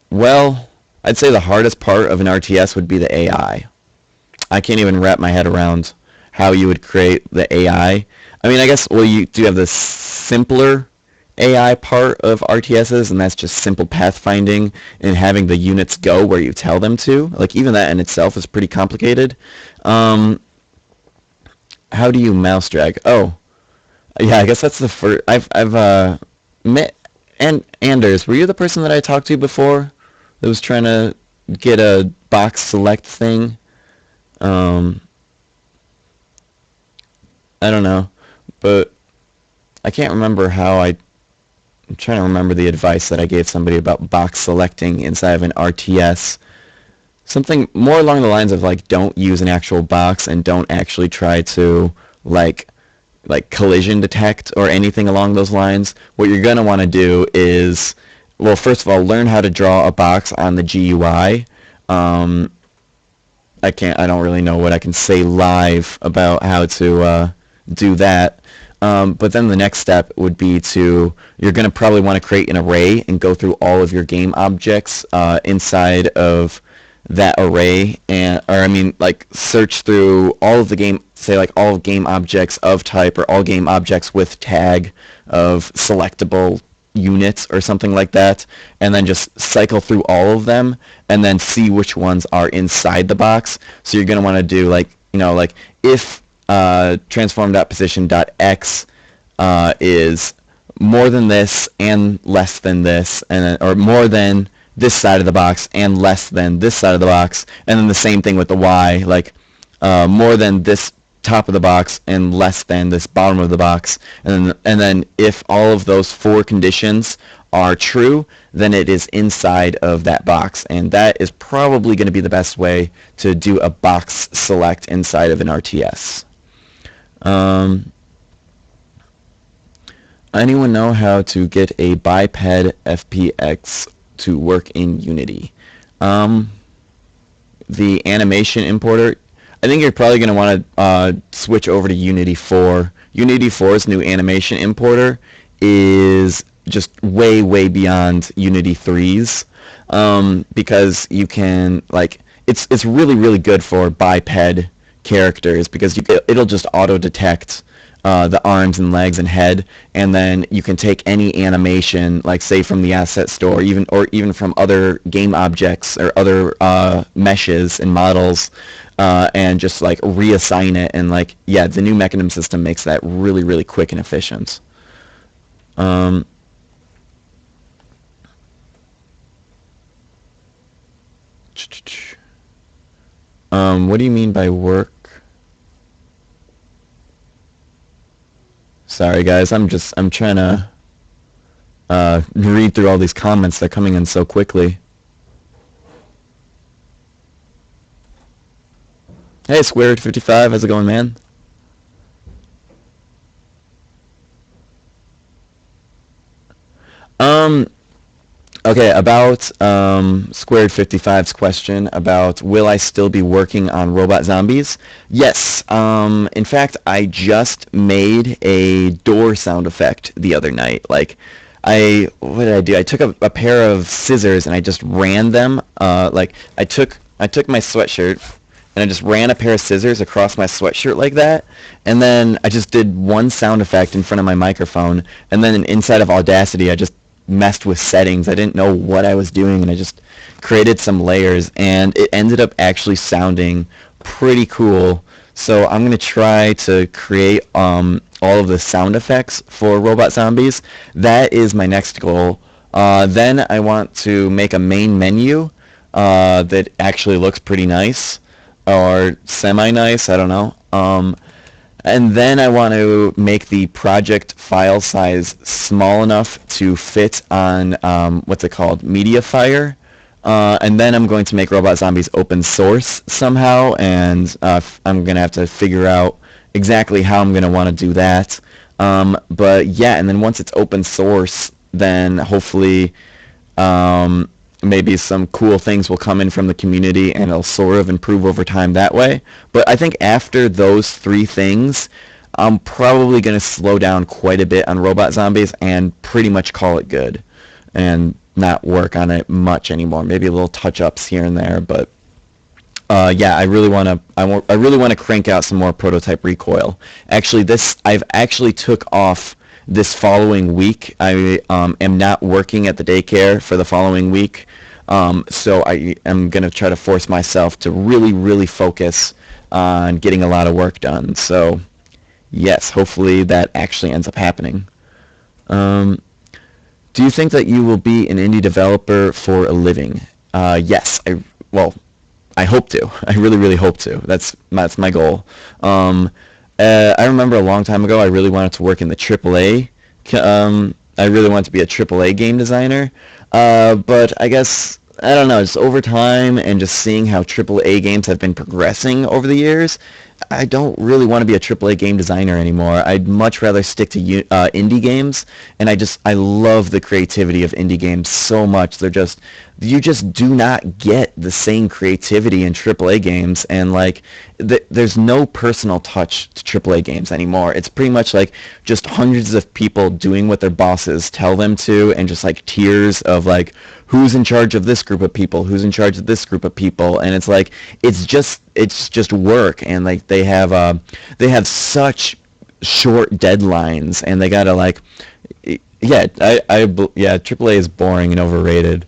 Well, I'd say the hardest part of an RTS would be the AI. I can't even wrap my head around how you would create the AI. I mean, I guess, well, you do have the simpler AI part of RTSs, and that's just simple pathfinding and having the units go where you tell them to. Like, even that in itself is pretty complicated. How do you mouse drag? Oh, yeah, I guess that's the first. I've met Anders. Were you the person that I talked to before that was trying to get a box select thing? I don't know, but I can't remember how I'm trying to remember the advice that I gave somebody about box selecting inside of an RTS. Something more along the lines of like, don't use an actual box and don't actually try to like collision detect or anything along those lines. What you're going to want to do is, well, first of all, learn how to draw a box on the GUI. I don't really know what I can say live about how to do that. But then the next step would be you're going to probably want to create an array and go through all of your game objects inside of that array, like search through all of the game, say like all game objects of type or all game objects with tag of selectable units or something like that, and then just cycle through all of them and then see which ones are inside the box. So you're going to want to do like if transform.position.x is more than this and less than this, and or more than this side of the box and less than this side of the box, and then the same thing with the y, like more than this top of the box and less than this bottom of the box, and then if all of those four conditions are true, then it is inside of that box, and that is probably going to be the best way to do a box select inside of an RTS. Anyone know how to get a biped FPX to work in Unity? The animation importer, I think you're probably going to want to switch over to Unity 4. Unity 4's new animation importer is just way beyond Unity 3's, because you can, like, it's really good for biped characters, because it'll just auto detect the arms and legs and head, and then you can take any animation, like say from the asset store, even from other game objects or other meshes and models, and just like reassign it, and like, yeah, the new mechanism system makes that really quick and efficient. What do you mean by work? Sorry guys, I'm trying to read through all these comments. They're coming in so quickly. Hey, Squared 55, how's it going, man? Okay, about Squared 55's question about will I still be working on robot zombies? Yes. In fact, I just made a door sound effect the other night. Like, what did I do? I took a pair of scissors and I just ran them. Like, I took my sweatshirt and I just ran a pair of scissors across my sweatshirt like that, and then I just did one sound effect in front of my microphone, and then inside of Audacity I just messed with settings. I didn't know what I was doing, and I just created some layers, and it ended up actually sounding pretty cool. So I'm going to try to create all of the sound effects for Robot Zombies. That is my next goal. Then I want to make a main menu that actually looks pretty nice, or semi-nice, I don't know. And then I want to make the project file size small enough to fit on, what's it called, Mediafire. And then I'm going to make Robot Zombies open source somehow, and I'm going to have to figure out exactly how I'm going to want to do that. But yeah, and then once it's open source, then hopefully maybe some cool things will come in from the community, and it'll sort of improve over time that way. But I think after those three things, I'm probably going to slow down quite a bit on Robot Zombies and pretty much call it good, and not work on it much anymore. Maybe a little touch-ups here and there, but yeah, I really want to crank out some more prototype recoil. Actually, I've actually took off this following week. I am not working at the daycare for the following week, so I am going to try to force myself to really focus on getting a lot of work done. So yes, hopefully that actually ends up happening. Do you think that you will be an indie developer for a living? Yes, I hope to. I really hope to. That's my goal. I remember a long time ago I really wanted to work in the AAA. I really wanted to be a AAA game designer. But I guess, I don't know, just over time and just seeing how AAA games have been progressing over the years, I don't really want to be a AAA game designer anymore. I'd much rather stick to indie games, and I love the creativity of indie games so much. You just do not get the same creativity in AAA games, and like there's no personal touch to AAA games anymore. It's pretty much like just hundreds of people doing what their bosses tell them to, and just like tiers of like who's in charge of this group of people, who's in charge of this group of people, and it's like it's just work, and like they have such short deadlines, and they gotta like, yeah, AAA is boring and overrated.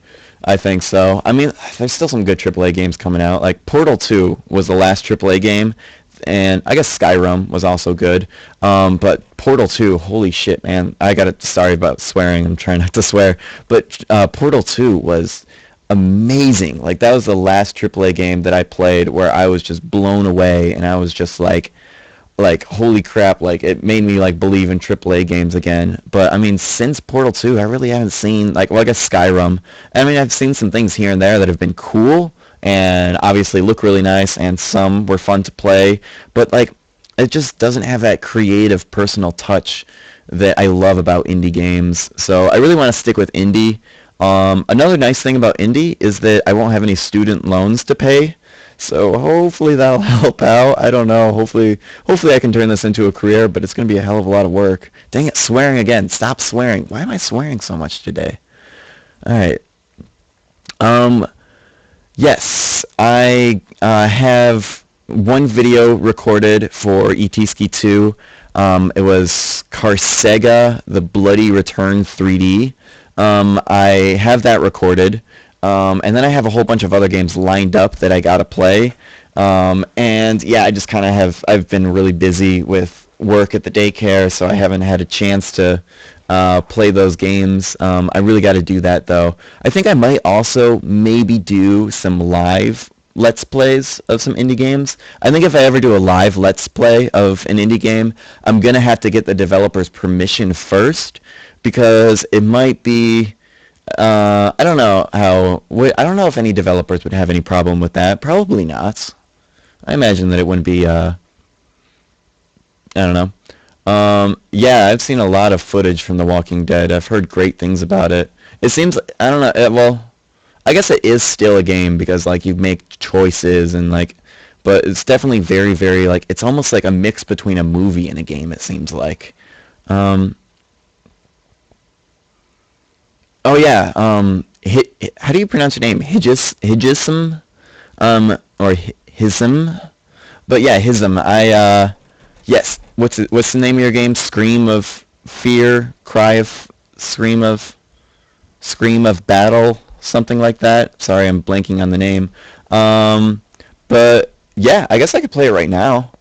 I think so. I mean, there's still some good AAA games coming out. Like Portal 2 was the last AAA game, and I guess Skyrim was also good. But Portal 2, holy shit, man! Sorry about swearing. I'm trying not to swear, but Portal 2 was amazing. Like that was the last AAA game that I played where I was just blown away, and I was just like holy crap, like it made me like believe in AAA games again. But I mean, since Portal 2, I really haven't seen like, well, I guess Skyrim. I mean, I've seen some things here and there that have been cool and obviously look really nice, and some were fun to play, but like it just doesn't have that creative personal touch that I love about indie games. So I really want to stick with indie. Another nice thing about indie is that I won't have any student loans to pay. So hopefully that'll help out. I don't know. Hopefully I can turn this into a career, but it's going to be a hell of a lot of work. Dang it, swearing again. Stop swearing. Why am I swearing so much today? All right. Yes, I have one video recorded for ET Ski 2. It was Carsega, The Bloody Return 3D. I have that recorded. And then I have a whole bunch of other games lined up that I gotta play. And yeah, I just kind of I've been really busy with work at the daycare, so I haven't had a chance to play those games. I really got to do that though. I think I might also maybe do some live Let's Plays of some indie games. I think if I ever do a live Let's Play of an indie game, I'm gonna have to get the developer's permission first, because it might be I don't know I don't know if any developers would have any problem with that. Probably not. I imagine that it wouldn't be, I don't know. Yeah, I've seen a lot of footage from The Walking Dead. I've heard great things about it. It seems, I don't know, well, I guess it is still a game because, like, you make choices and, like, but it's definitely very, very, like, it's almost like a mix between a movie and a game, it seems like. Oh yeah, how do you pronounce your name? Higism? Or Hism? But yeah, Hism. Yes. What's the name of your game? Scream of Fear, Scream of Battle, something like that. Sorry, I'm blanking on the name. But yeah, I guess I could play it right now.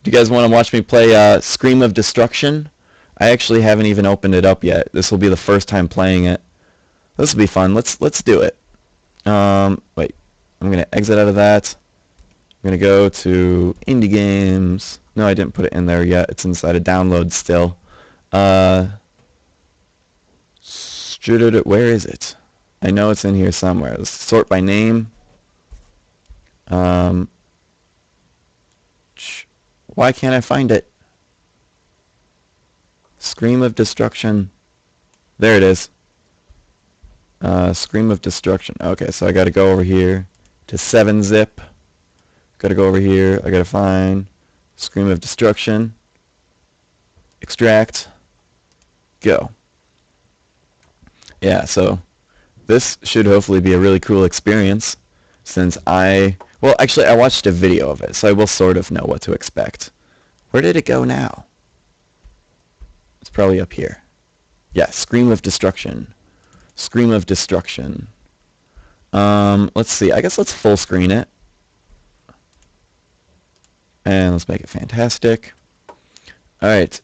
Do you guys want to watch me play Scream of Destruction? I actually haven't even opened it up yet. This will be the first time playing it. This will be fun. Let's do it. Wait. I'm gonna exit out of that. I'm gonna go to indie games. No, I didn't put it in there yet. It's inside of download still. Where is it? I know it's in here somewhere. Let's sort by name. Why can't I find it? Scream of Destruction. There it is. Scream of Destruction. Okay, so I gotta go over here to 7-zip. Gotta go over here. I gotta find Scream of Destruction. Extract. Go. Yeah, so this should hopefully be a really cool experience, since well, actually, I watched a video of it, so I will sort of know what to expect. Where did it go now? It's probably up here. Yeah, Scream of Destruction. Scream of Destruction. Let's see. I guess let's full screen it. And let's make it fantastic. Alright.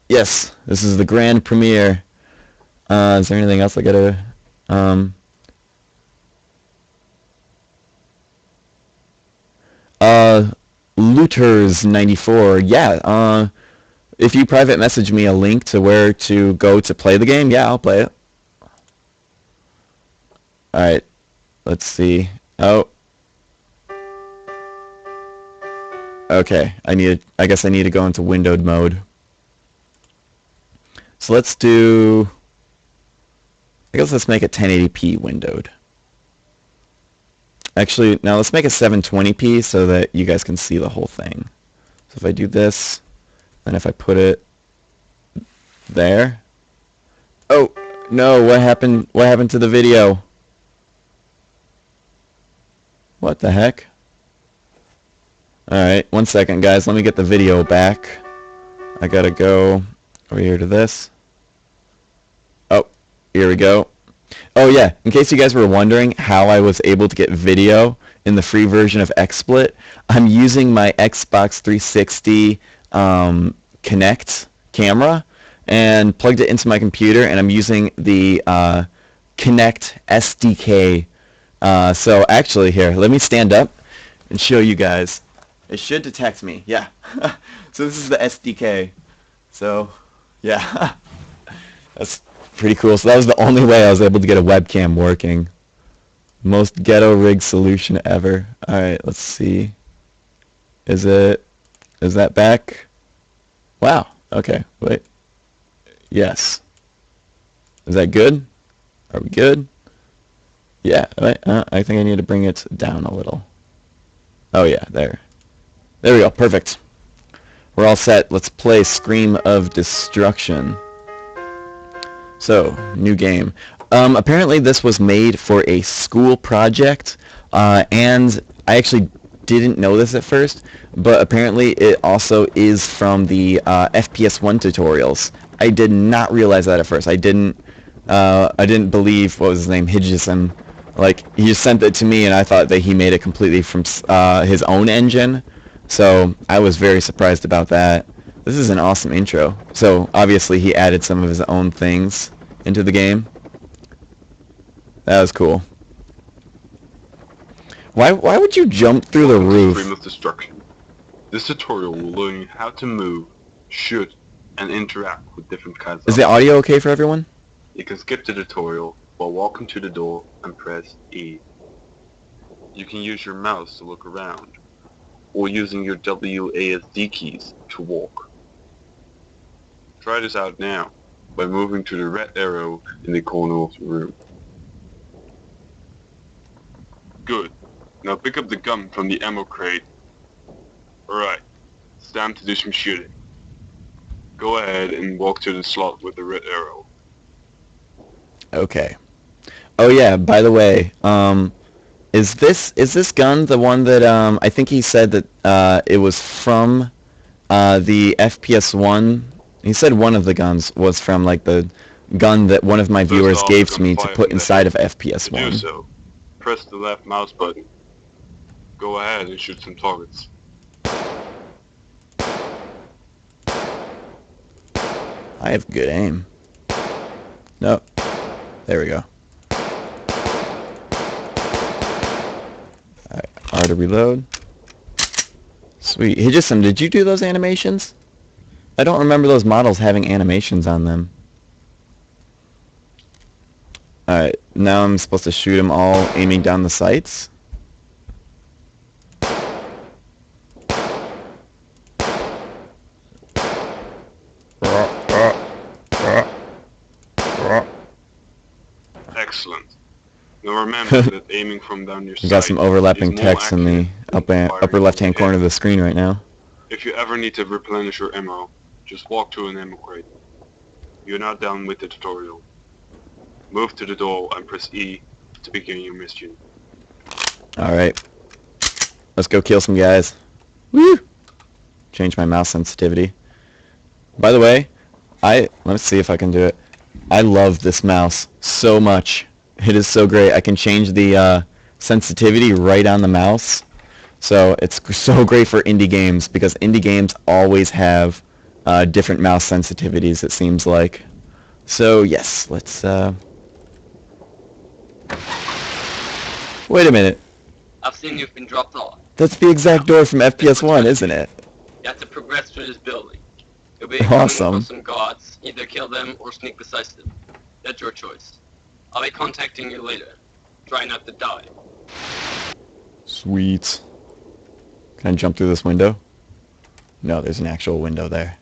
Yes, this is the grand premiere. Is there anything else I gotta... Looters94. Yeah, if you private message me a link to where to go to play the game, yeah, I'll play it. Alright, let's see. Oh. Okay, I guess I need to go into windowed mode. So let's do... I guess let's make it 1080p windowed. Actually, now let's make it 720p so that you guys can see the whole thing. So if I do this, then if I put it there... Oh, no, what happened to the video? What the heck? Alright, 1 second, guys. Let me get the video back. I gotta go over here to this. Oh, here we go. Oh yeah, in case you guys were wondering how I was able to get video in the free version of XSplit. I'm using my Xbox 360 Kinect camera and plugged it into my computer, and I'm using the Kinect SDK. So actually, here, let me stand up and show you guys. It should detect me. Yeah. So this is the SDK. So, yeah. That's pretty cool. So that was the only way I was able to get a webcam working. Most ghetto rig solution ever. Alright, let's see. Is that back? Wow. Okay, wait. Yes. Is that good? Are we good? Yeah, wait, I think I need to bring it down a little. Oh yeah, there. There we go, perfect. We're all set. Let's play Scream of Destruction. So, new game. Apparently this was made for a school project, and I actually didn't know this at first, but apparently it also is from the FPS 1 tutorials. I did not realize that at first. I didn't believe, what was his name, Hijison. Like, he just sent it to me, and I thought that he made it completely from his own engine, so I was very surprised about that. This is an awesome intro. So, obviously, he added some of his own things into the game. That was cool. Why would you jump through the roof? Stream of Destruction. This tutorial will learn you how to move, shoot, and interact with different kinds of Is the audio okay for everyone? You can skip the tutorial while walking to the door and press E. You can use your mouse to look around, or using your WASD keys to walk. Try this out now by moving to the red arrow in the corner of the room. Good. Now pick up the gun from the ammo crate. Alright, it's time to do some shooting. Go ahead and walk to the slot with the red arrow. Okay. Oh yeah, by the way, is this gun the one that I think he said that it was from the FPS 1? He said one of the guns was from like the gun that one of my viewers gave to me to put inside of FPS 1. To do so, press the left mouse button. Go ahead and shoot some targets. I have good aim. Nope. There we go. Alright, R to reload. Sweet. Hijison, did you do those animations? I don't remember those models having animations on them. Alright, now I'm supposed to shoot them all aiming down the sights. Excellent. Now remember that aiming from down your You got some overlapping is more text in the upper left-hand corner of the screen right now. If you ever need to replenish your ammo, just walk to an ammo crate. You're not done with the tutorial. Move to the door and press E to begin your mission. Alright. Let's go kill some guys. Woo! Change my mouse sensitivity. By the way, let's see if I can do it. I love this mouse so much. It is so great. I can change the sensitivity right on the mouse. So it's so great for indie games because indie games always have different mouse sensitivities, it seems like. So yes, let's wait a minute. I've seen you've been dropped off. That's the exact door from FPS 1, isn't it? You have to progress through this building. You'll be Awesome. coming across some guards. Either kill them or sneak beside them. That's your choice. I'll be contacting you later. Try not to die. Sweet. Can I jump through this window? No, there's an actual window there.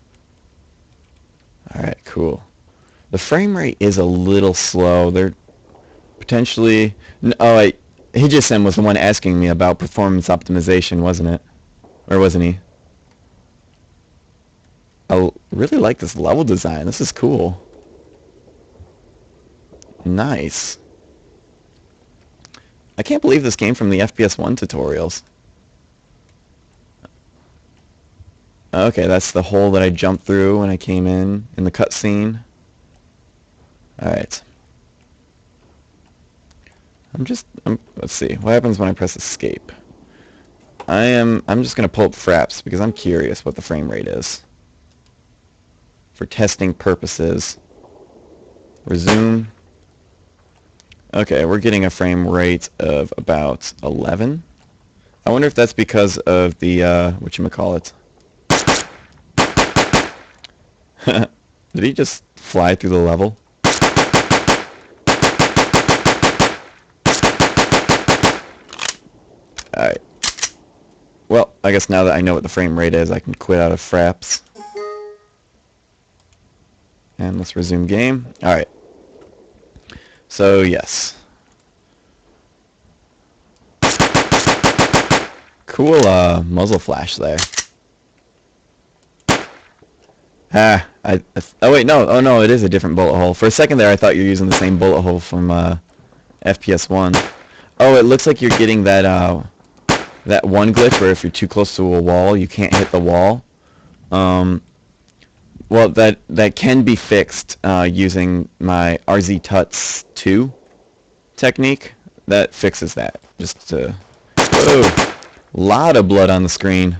Alright, cool. The frame rate is a little slow. They're potentially... Oh, wait. Hijisen was the one asking me about performance optimization, wasn't it? Or wasn't he? I really like this level design. This is cool. Nice. I can't believe this came from the FPS 1 tutorials. Okay, that's the hole that I jumped through when I came in the cutscene. Alright. Let's see. What happens when I press escape? I'm just going to pull up fraps because I'm curious what the frame rate is. For testing purposes. Resume. Okay, we're getting a frame rate of about 11. I wonder if that's because of the, whatchamacallit. Did he just fly through the level? Alright. Well, I guess now that I know what the frame rate is, I can quit out of fraps. And let's resume game. Alright. So, yes. Cool muzzle flash there. Oh wait, no. Oh no, it is a different bullet hole. For a second there, I thought you were using the same bullet hole from FPS 1. Oh, it looks like you're getting that that one glitch where if you're too close to a wall, you can't hit the wall. Well, that can be fixed using my RZ Tuts 2 technique. That fixes that. Just to... Whoa! Lot of blood on the screen.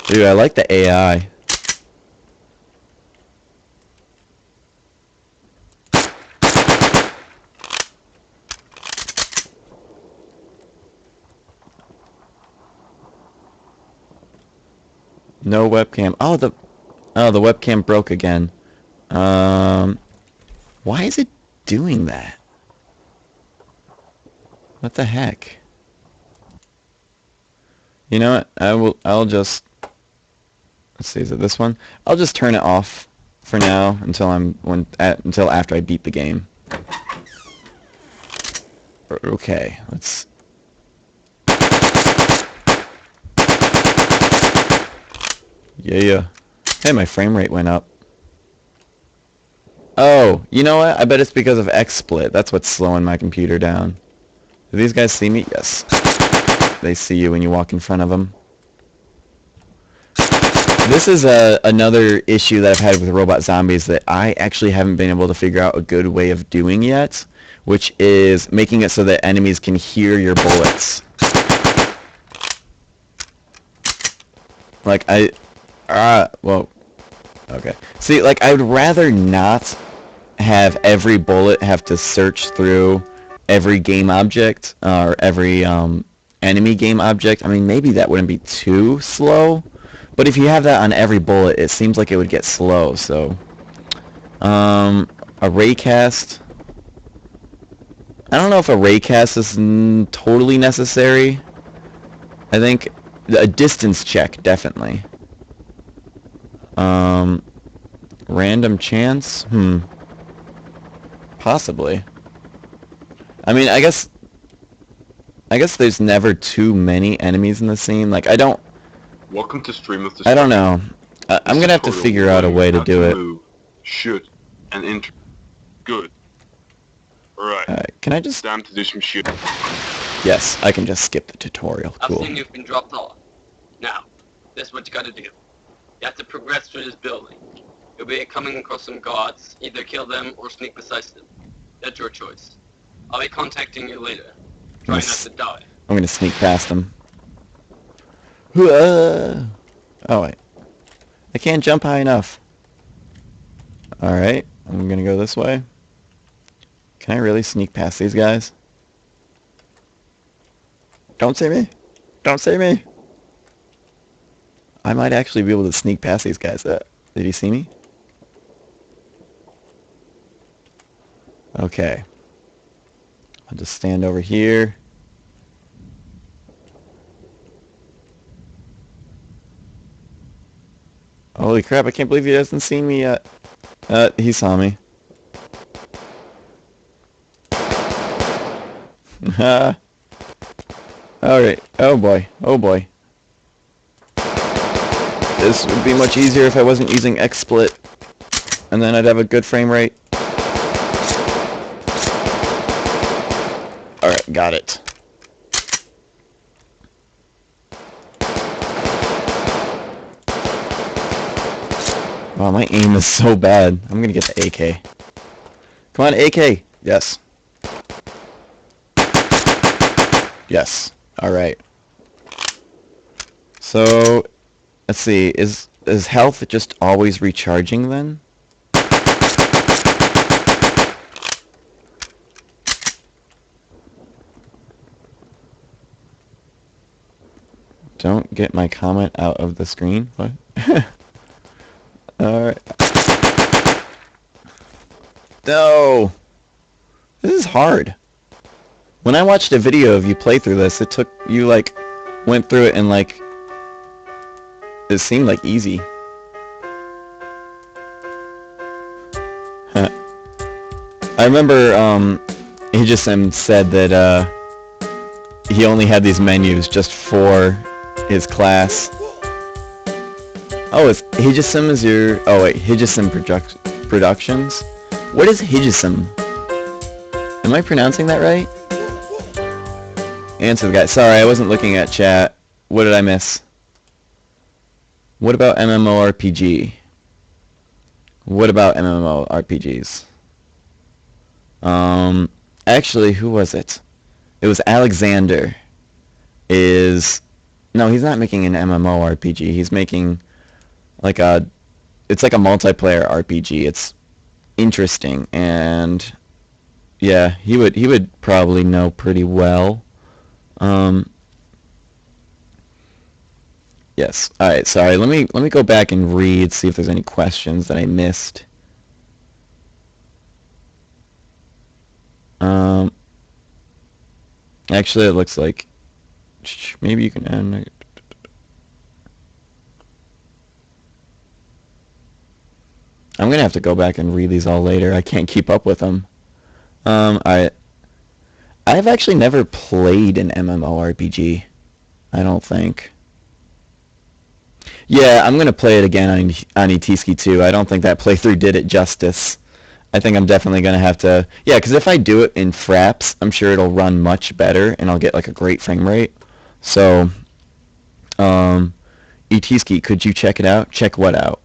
Dude, I like the AI. No webcam. Oh, the webcam broke again. Why is it doing that? What the heck? You know what? I'll just... Let's see, is it this one? I'll just turn it off for now until until after I beat the game. Okay, let's... Yeah. Hey, my frame rate went up. Oh, you know what? I bet it's because of XSplit. That's what's slowing my computer down. Do these guys see me? Yes. They see you when you walk in front of them. This is another issue that I've had with robot zombies that I actually haven't been able to figure out a good way of doing yet, which is making it so that enemies can hear your bullets. Like, well, okay. See, like, I would rather not have every bullet have to search through every game object, or every enemy game object. I mean, maybe that wouldn't be too slow, but if you have that on every bullet, it seems like it would get slow, so... a raycast... I don't know if a raycast is totally necessary. I think a distance check, definitely. Random chance? Possibly. I mean, I guess there's never too many enemies in the scene. Like, Welcome to Stream of the I don't know. I'm gonna have to figure out a way to do it. Move, shoot, and enter. Good. Alright. Can I just... Time to do some shooting. Yes, I can just skip the tutorial. I've Cool. seen you've been dropped off. Now, this is what you gotta do. You have to progress through this building. You'll be coming across some guards. Either kill them or sneak beside them. That's your choice. I'll be contacting you later. Try not to die. I'm gonna sneak past them. Oh wait. I can't jump high enough. Alright, I'm gonna go this way. Can I really sneak past these guys? Don't see me! Don't see me! I might actually be able to sneak past these guys. Did he see me? Okay. I'll just stand over here. Holy crap, I can't believe he hasn't seen me yet. He saw me. Alright. Oh boy. Oh boy. This would be much easier if I wasn't using XSplit. And then I'd have a good frame rate. Alright, got it. Wow, my aim is so bad. I'm gonna get the AK. Come on, AK! Yes. Yes. Alright. So, let's see, is health just always recharging then? Don't get my comment out of the screen. What? Alright. No! This is hard. When I watched a video of you play through this, it took you like went through it and like it seemed like easy. Huh. I remember Aegisim said that he only had these menus just for his class. Oh, it's Aegisim is your... Oh wait, Aegisim Productions? What is Aegisim? Am I pronouncing that right? Answer the guy. Sorry, I wasn't looking at chat. What did I miss? What about MMORPG? What about MMORPGs? Actually, who was it? It was Alexander. No, he's not making an MMORPG. He's making like it's like a multiplayer RPG. It's interesting, and yeah, he would probably know pretty well. Yes. All right. Sorry. Let me go back and read, see if there's any questions that I missed. Actually, it looks like maybe you can add. I'm gonna have to go back and read these all later. I can't keep up with them. I've actually never played an MMORPG. I don't think. Yeah, I'm gonna play it again on Itiski too. I don't think that playthrough did it justice. I think I'm definitely gonna have to. Yeah, because if I do it in Fraps, I'm sure it'll run much better, and I'll get like a great frame rate. So, Itiski, could you check it out? Check what out?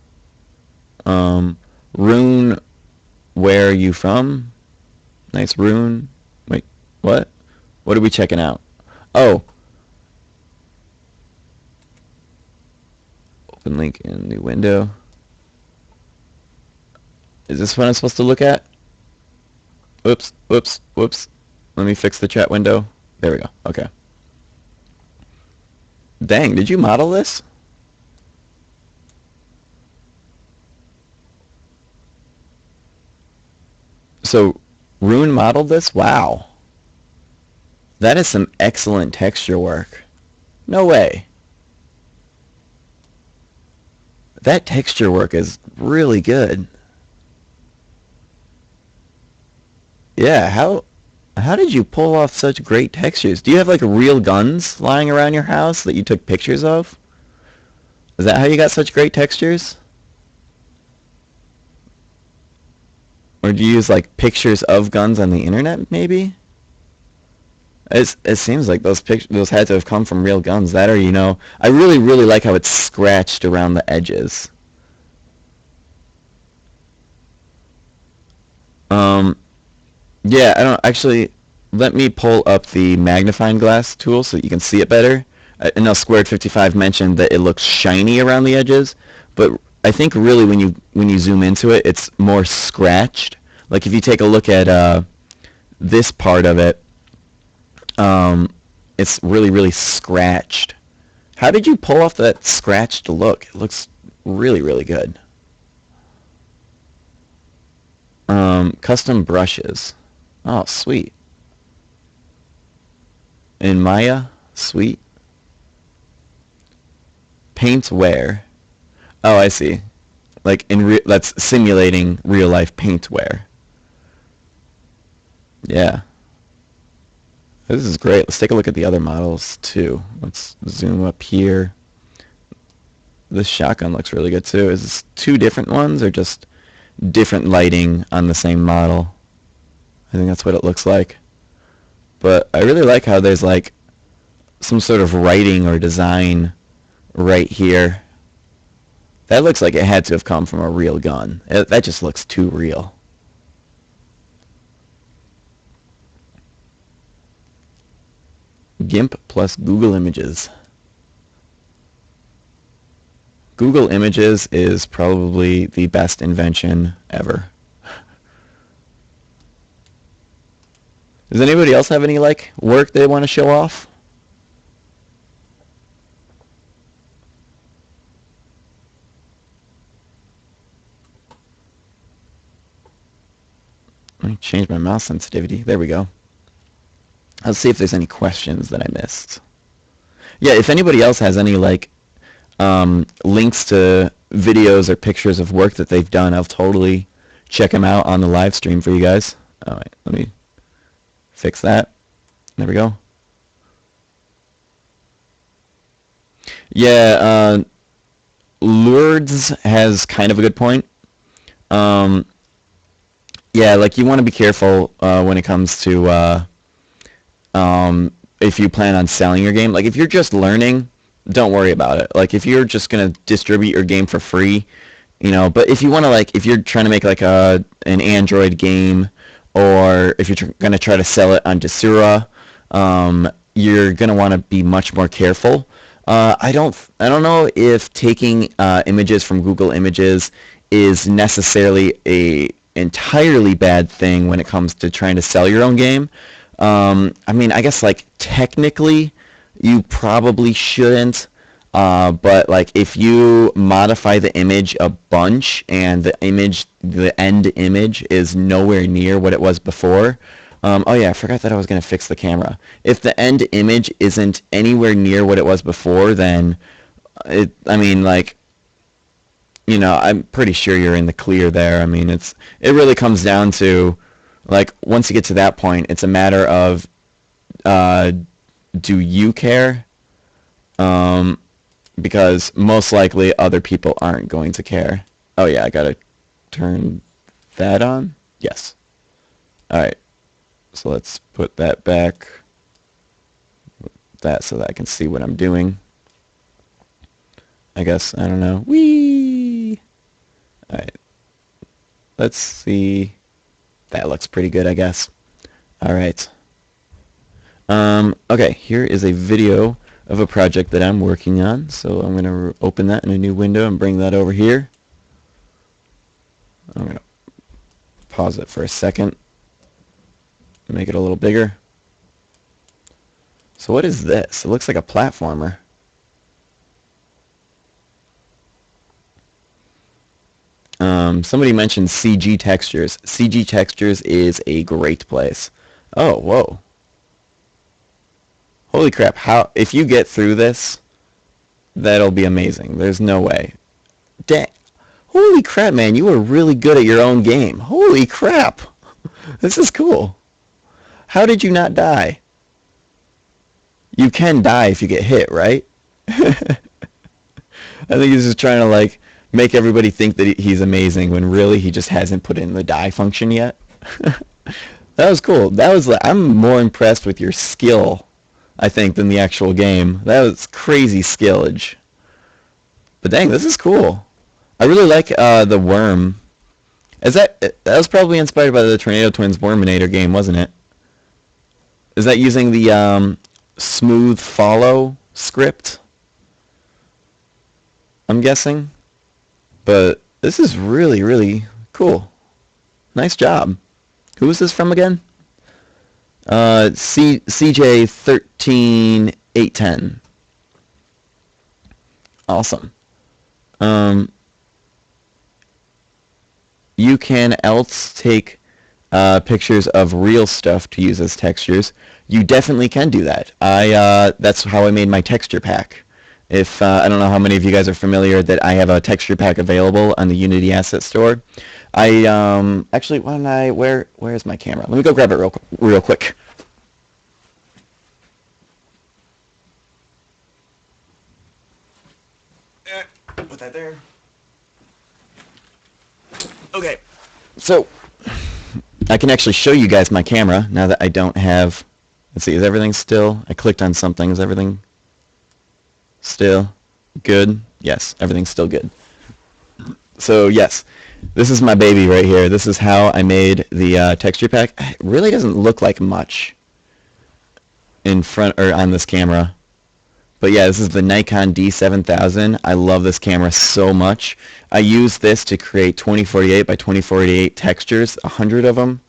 Rune, where are you from? Nice Rune. Wait, what? What are we checking out? Oh. Open link in new window. Is this what I'm supposed to look at? Whoops, whoops, whoops. Let me fix the chat window. There we go. Okay. Dang, did you model this? So, Rune modeled this? Wow. That is some excellent texture work. No way. That texture work is really good. Yeah, how did you pull off such great textures? Do you have like real guns lying around your house that you took pictures of? Is that how you got such great textures? Or do you use like pictures of guns on the internet maybe? It seems like those had to have come from real guns. That, or I really like how it's scratched around the edges. Yeah, I don't actually. Let me pull up the magnifying glass tool so that you can see it better. I know Squared55 mentioned that it looks shiny around the edges, but I think really when you zoom into it, it's more scratched. Like if you take a look at this part of it, it's really scratched. How did you pull off that scratched look? It looks really good. Custom brushes. Oh, sweet. In Maya, sweet. Paint wear. Oh, I see. Like that's simulating real life paint wear. Yeah. This is great. Let's take a look at the other models too. Let's zoom up here. This shotgun looks really good too. Is this two different ones or just different lighting on the same model? I think that's what it looks like. But I really like how there's like some sort of writing or design right here. That looks like it had to have come from a real gun. That just looks too real. GIMP plus Google Images. Google Images is probably the best invention ever. Does anybody else have any work they want to show off? Let me change my mouse sensitivity. There we go. Let's see if there's any questions that I missed. Yeah, if anybody else has any links to videos or pictures of work that they've done, I'll totally check them out on the live stream for you guys. All right, let me fix that. There we go. Yeah, Lourdes has kind of a good point. Yeah, you want to be careful when it comes to if you plan on selling your game. If you're just learning, don't worry about it. If you're just going to distribute your game for free, but if you want to if you're trying to make an Android game, or if you're going to try to sell it on Desura, you're going to want to be much more careful. I don't know if taking images from Google Images is necessarily a entirely bad thing when it comes to trying to sell your own game. I mean, I guess technically you probably shouldn't, but if you modify the image a bunch and the end image is nowhere near what it was before. Oh yeah, I forgot that I was going to fix the camera. If the end image isn't anywhere near what it was before, then I'm pretty sure you're in the clear there. I mean, it really comes down to once you get to that point, it's a matter of do you care? Because most likely other people aren't going to care. Oh yeah, I gotta turn that on. Yes. All right. So let's put that back. That so that I can see what I'm doing. I guess, I don't know. Whee! Alright. Let's see. That looks pretty good, I guess. Alright. Okay, here is a video of a project that I'm working on. So I'm going to open that in a new window and bring that over here. I'm going to pause it for a second. Make it a little bigger. So what is this? It looks like a platformer. Somebody mentioned CG Textures. CG Textures is a great place. Oh, whoa. Holy crap. If you get through this, that'll be amazing. There's no way. Dang. Holy crap, man. You were really good at your own game. Holy crap. This is cool. How did you not die? You can die if you get hit, right? I think he's just trying to make everybody think that he's amazing when really he just hasn't put in the die function yet. That was cool. I'm more impressed with your skill, I think, than the actual game. That was crazy skillage. But dang, this is cool. I really like the worm. That was probably inspired by the Tornado Twins Worminator game, wasn't it? Is that using the smooth follow script? I'm guessing. But this is really, really cool. Nice job. Who is this from again? CJ13810. Awesome. You can else take pictures of real stuff to use as textures. You definitely can do that. That's how I made my texture pack. If I don't know how many of you guys are familiar that I have a texture pack available on the Unity Asset Store. Actually, why don't I? Where is my camera? Let me go grab it real quick. Put that there. Okay, so I can actually show you guys my camera now that I don't have. Let's see, is everything still? I clicked on something. Is everything still good? Yes, everything's still good. So yes, this is my baby right here. This is how I made the texture pack. It really doesn't look like much in front or on this camera. But yeah, this is the Nikon D7000. I love this camera so much. I use this to create 2048 by 2048 textures, 100 of them.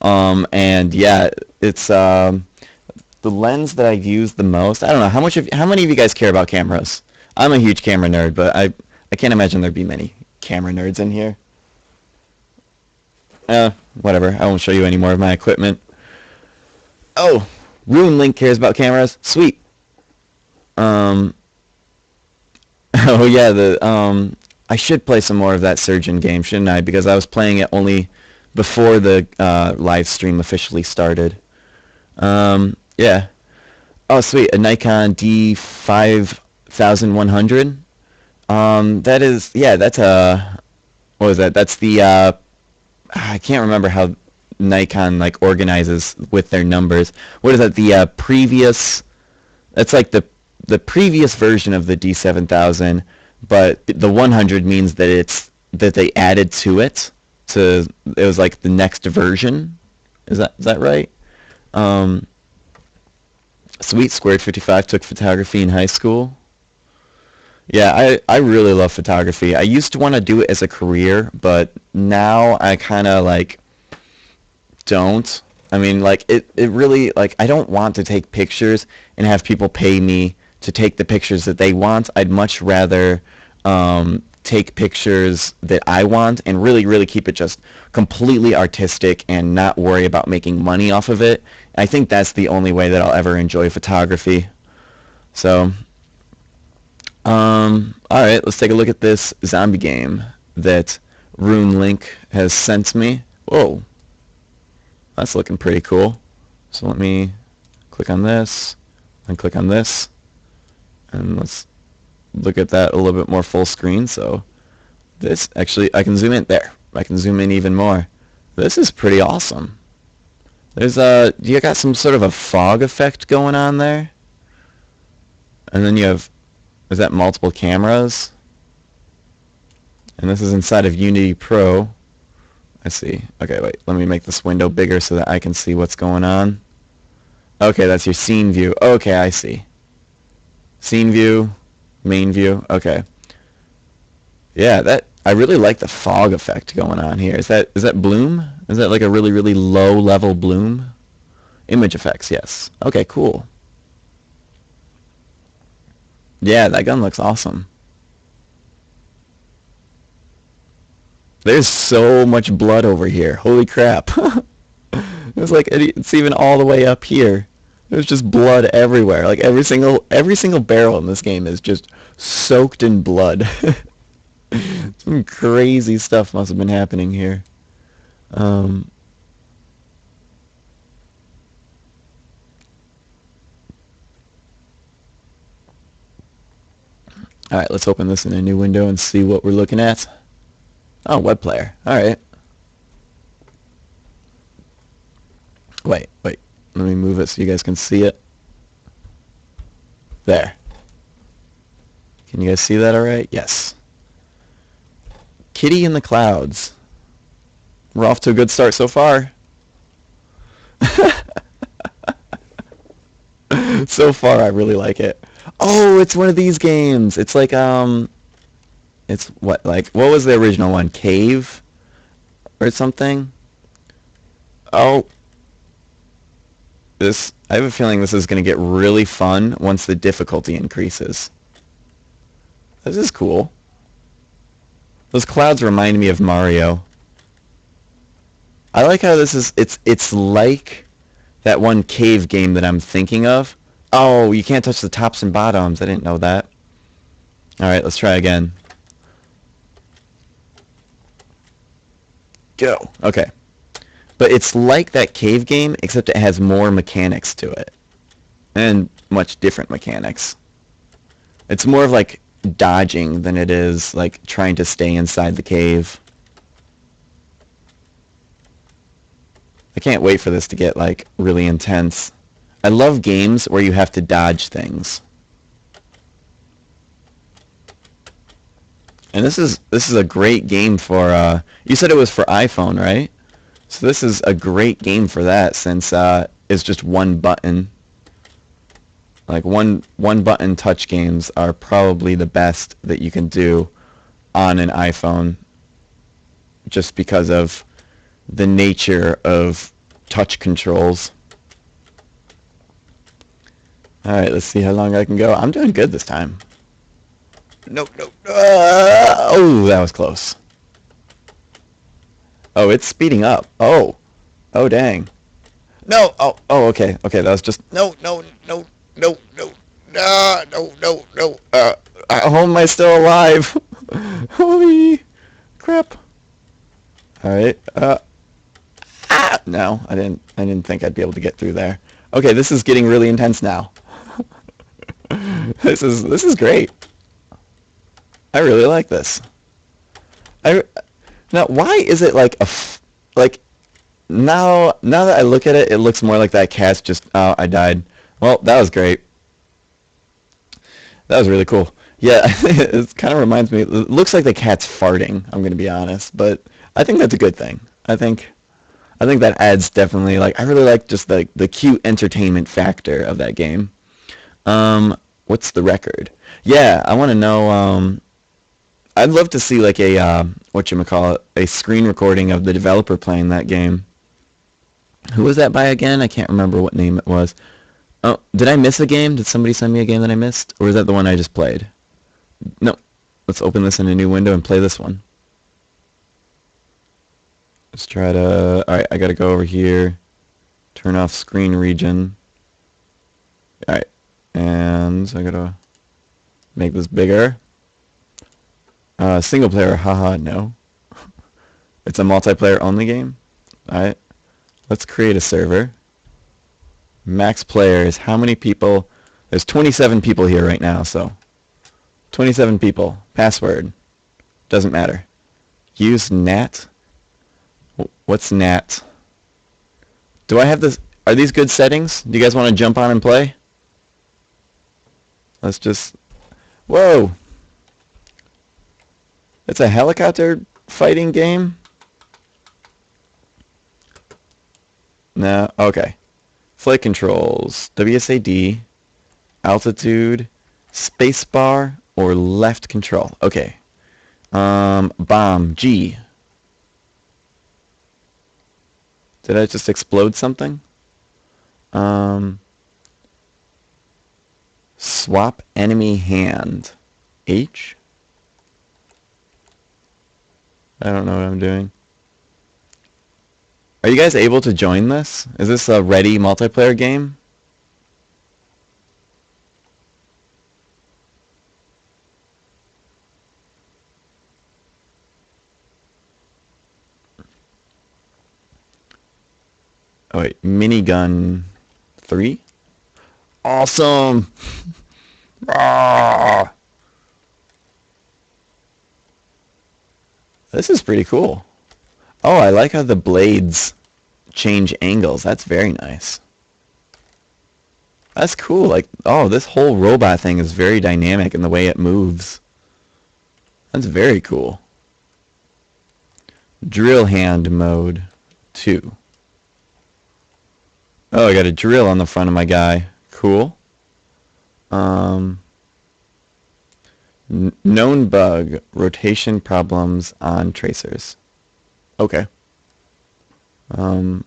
And yeah, it's the lens that I've used the most. I don't know how many of you guys care about cameras. I'm a huge camera nerd, but I can't imagine there'd be many camera nerds in here. Whatever. I won't show you any more of my equipment. Oh, Rune Link cares about cameras. Sweet. Oh yeah, I should play some more of that Surgeon game, shouldn't I? Because I was playing it only before the live stream officially started. Yeah. Oh, sweet, a Nikon D5100. That is, yeah, that's what was that? That's the I can't remember how Nikon like organizes with their numbers. What is that? The previous. That's like the previous version of the D7000, but the 100 means that that they added to it. It was like the next version. Is that right? Sweet Squared 55 took photography in high school. Yeah, I really love photography. I used to want to do it as a career, but now I kind of like don't. I mean, like it really like I don't want to take pictures and have people pay me to take the pictures that they want. I'd much rather take pictures that I want and really keep it just completely artistic and not worry about making money off of it. I think that's the only way that I'll ever enjoy photography. So, all right, let's take a look at this zombie game that Rune Link has sent me. Whoa, that's looking pretty cool. So let me click on this and click on this, and let's look at that a little bit more full screen. So this actually, I can zoom in there. I can zoom in even more. This is pretty awesome. There's you got some sort of a fog effect going on there, and then you have, is that multiple cameras? And this is inside of Unity Pro. I see. Okay, wait. Let me make this window bigger so that I can see what's going on. Okay, that's your scene view. Okay, I see. Scene view, main view. Okay. Yeah, I really like the fog effect going on here. Is that bloom? Is that like a really low level bloom? Image effects, yes. Okay, cool. Yeah, that gun looks awesome. There's so much blood over here. Holy crap. It's even all the way up here. There's just blood everywhere. Like every single barrel in this game is just soaked in blood. Some crazy stuff must have been happening here. Alright, let's open this in a new window and see what we're looking at. Oh, web player. Alright. Wait. Let me move it so you guys can see it. There. Can you guys see that alright? Yes. Kitty in the clouds. We're off to a good start so far. So far, I really like it. Oh, it's one of these games. It's like, it's what was the original one? Cave? Or something? Oh. I have a feeling this is going to get really fun once the difficulty increases. This is cool. Those clouds remind me of Mario. I like how this is, it's like that one cave game that I'm thinking of. Oh, you can't touch the tops and bottoms. I didn't know that. Alright, let's try again. Go. Okay. But it's like that cave game, except it has more mechanics to it. And much different mechanics. It's more of like dodging than it is like trying to stay inside the cave. I can't wait for this to get like really intense. I love games where you have to dodge things. And this is a great game for you said it was for iPhone, right? So this is a great game for that since it's just one button. Like one button touch games are probably the best that you can do on an iPhone just because of the nature of touch controls. Alright, let's see how long I can go. I'm doing good this time. No, no. Oh, that was close. Oh, it's speeding up. Oh. Oh, dang. No. Oh, okay. Okay, that was just... No. No. How am I still alive? Holy crap. Alright. No, I didn't think I'd be able to get through there. Okay, this is getting really intense now. This is great. I really like this. Now, why is it like like now that I look at it, it looks more like that cat's just oh, I died. Well, that was great. That was really cool. Yeah, it kind of reminds me. It looks like the cat's farting. I'm gonna be honest, but I think that's a good thing. I think that adds definitely like I really like just the cute entertainment factor of that game. What's the record? Yeah, I want to know. I'd love to see like a whatchamacallit, a screen recording of the developer playing that game. Who was that by again? I can't remember what name it was. Oh, did I miss a game? Did somebody send me a game that I missed? Or was that the one I just played? No. Let's open this in a new window and play this one. Let's try to... Alright, I gotta go over here. Turn off screen region. Alright. And I gotta make this bigger. Single player, haha, no. It's a multiplayer only game. Alright. Let's create a server. Max players. How many people? There's 27 people here right now, so 27 people. Password. Doesn't matter. Use NAT. What's NAT? Do I have this? Are these good settings? Do you guys want to jump on and play? Let's just... Whoa! It's a helicopter fighting game? No, okay. Flight controls, WSAD, altitude, spacebar, or left control. Okay. Bomb, G. Did I just explode something? Swap enemy hand, H. I don't know what I'm doing. Are you guys able to join this? Is this a ready multiplayer game? Oh wait, minigun 3? Awesome! Ah! This is pretty cool. Oh, I like how the blades change angles. That's very nice. That's cool. Like, oh, this whole robot thing is very dynamic in the way it moves. That's very cool. Drill hand mode 2. Oh, I got a drill on the front of my guy. Cool. Known bug. Rotation problems on tracers. Okay. The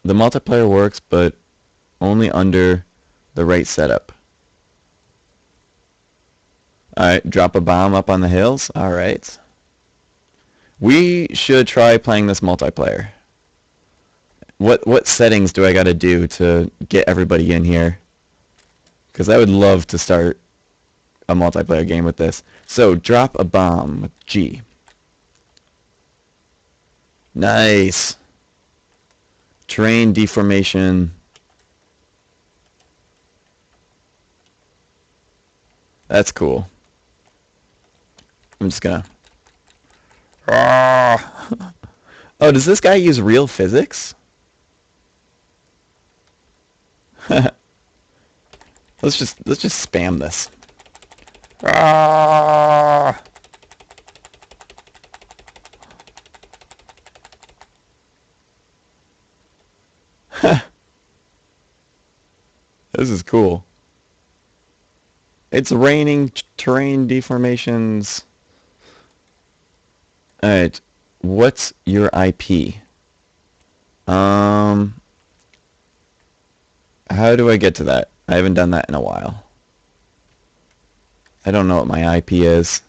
multiplayer works, but only under the right setup. Alright, drop a bomb up on the hills. Alright. We should try playing this multiplayer. What settings do I gotta do to get everybody in here? Because I would love to start a multiplayer game with this. So, drop a bomb with G. Nice. Terrain deformation. That's cool. I'm just gonna... Oh, does this guy use real physics? let's just spam this. Ah! This is cool. It's raining terrain deformations. Alright, what's your IP? How do I get to that? I haven't done that in a while. I don't know what my IP is.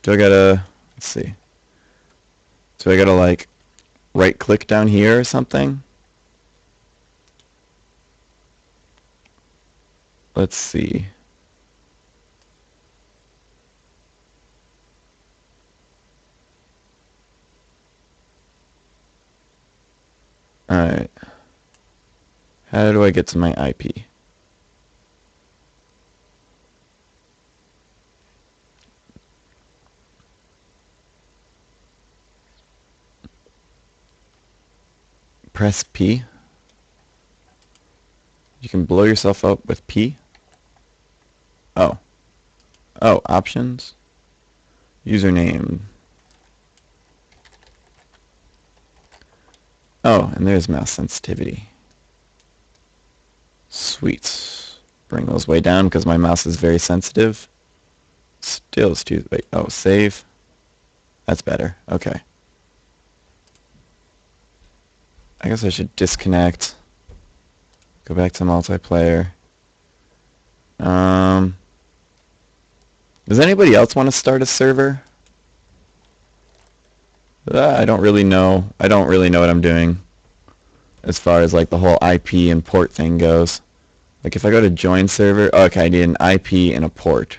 Do I gotta, let's see. Do I gotta like right click down here or something? Let's see. Alright. How do I get to my IP? Press P. You can blow yourself up with P. Oh. Oh, options. Username. Oh, and there's mouse sensitivity. Sweet. Bring those way down because my mouse is very sensitive. Still, it's too... Wait, oh, save. That's better. Okay. I guess I should disconnect. Go back to multiplayer. Does anybody else want to start a server? I don't really know. I don't really know what I'm doing as far as like the whole IP and port thing goes. Like if I go to join server, oh, okay, I need an IP and a port.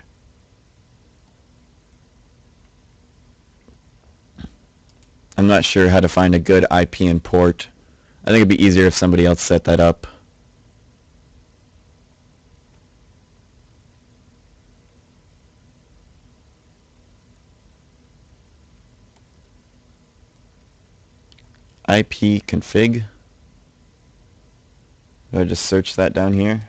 I'm not sure how to find a good IP and port. I think it'd be easier if somebody else set that up. IP config. Do I just search that down here?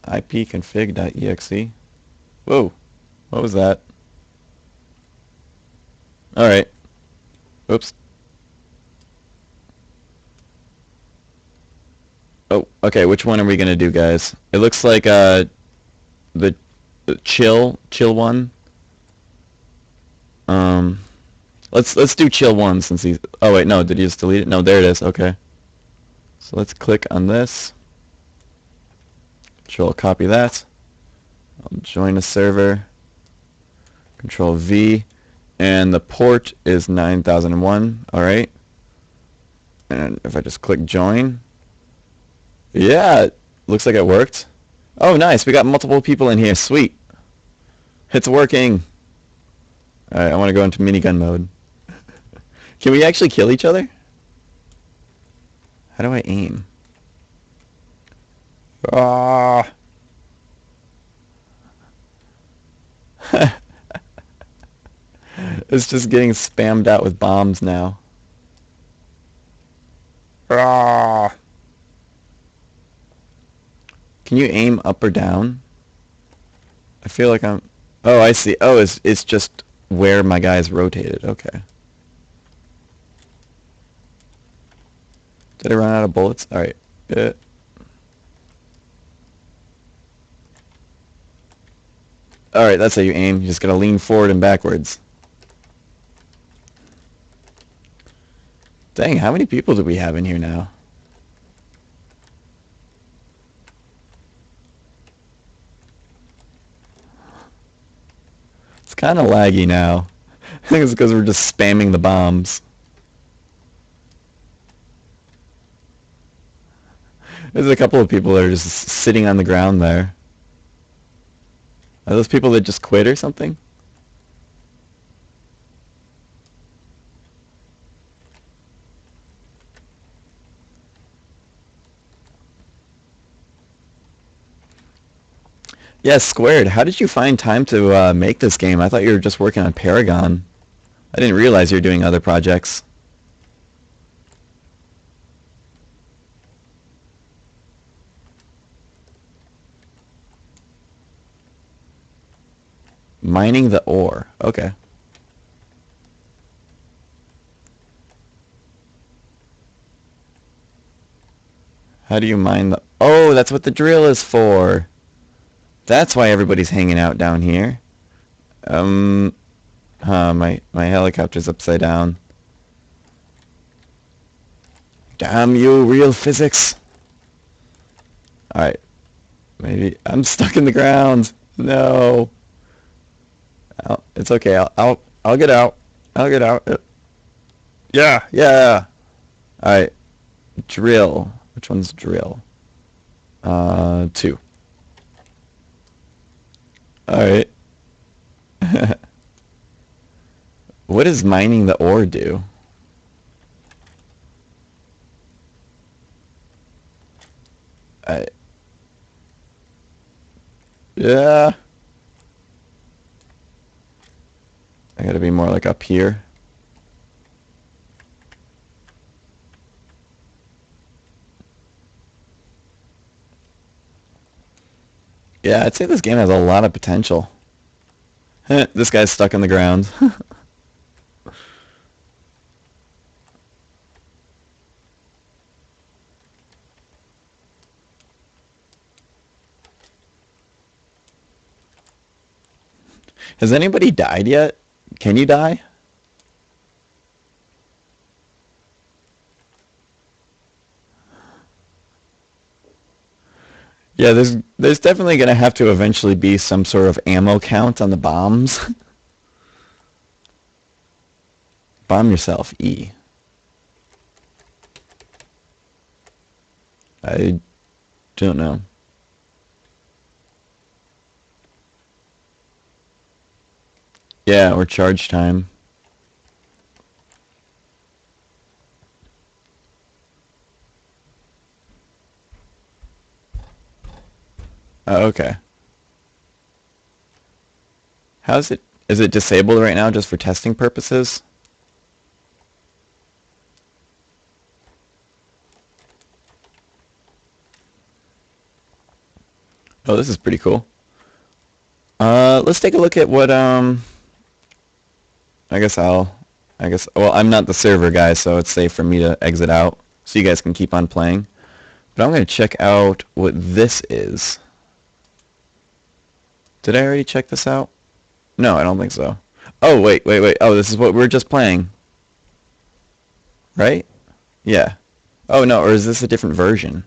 ipconfig.exe. Whoa, what was that? Alright. Oops. Oh, okay, which one are we gonna do, guys? It looks like the chill one. Let's do chill one since he's... Oh wait, no, did he just delete it? No, there it is. Okay. So let's click on this. Control copy that. I'll join a server. Control V. And the port is 9001. Alright. And if I just click join. Yeah, it looks like it worked. Oh, nice. We got multiple people in here. Sweet. It's working. Alright, I want to go into minigun mode. Can we actually kill each other? How do I aim? Ah. It's just getting spammed out with bombs now. Ah. Can you aim up or down? I feel like I'm... Oh, I see. Oh, it's just where my guy is rotated. Okay. Did I run out of bullets? Alright. Alright, that's how you aim. You just gotta lean forward and backwards. Dang, how many people do we have in here now? It's kind of laggy now. I think it's because we're just spamming the bombs. There's a couple of people that are just sitting on the ground there. Are those people that just quit or something? Yes, Squared. How did you find time to make this game? I thought you were just working on Paragon. I didn't realize you were doing other projects. Mining the ore. Okay. How do you mine the... Oh, that's what the drill is for. That's why everybody's hanging out down here. My helicopter's upside down. Damn you, real physics. Alright. Maybe... I'm stuck in the ground. No. It's okay. I'll get out. I'll get out. Yeah, yeah. Alright. Drill. Which one's drill? 2. Alright. What does mining the ore do? Yeah. I gotta be more like up here. Yeah, I'd say this game has a lot of potential. This guy's stuck on the ground. Has anybody died yet? Can you die? Yeah, there's definitely gonna have to eventually be some sort of ammo count on the bombs. Bomb yourself, E. I don't know. Yeah, or charge time. Oh, okay. How's it? Is it disabled right now just for testing purposes? Oh, this is pretty cool. Let's take a look at what, well, I'm not the server guy, so it's safe for me to exit out, so you guys can keep on playing. But I'm going to check out what this is. Did I already check this out? No, I don't think so. Oh, wait. Oh, this is what we were just playing. Right? Yeah. Oh, no, or is this a different version?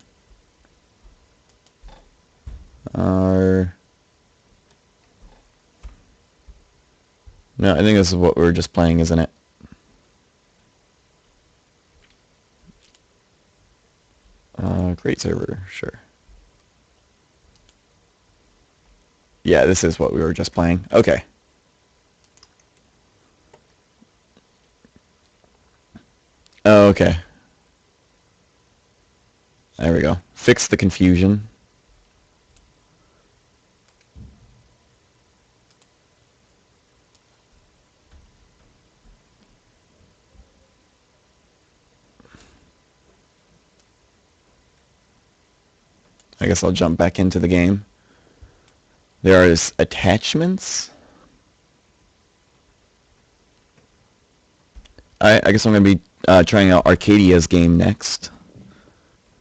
Or... No, I think this is what we were just playing, isn't it? Great server, sure. Yeah, this is what we were just playing. Okay. Oh, okay. There we go. Fix the confusion. I guess I'll jump back into the game. There are attachments. I guess I'm going to be trying out Arcadia's game next.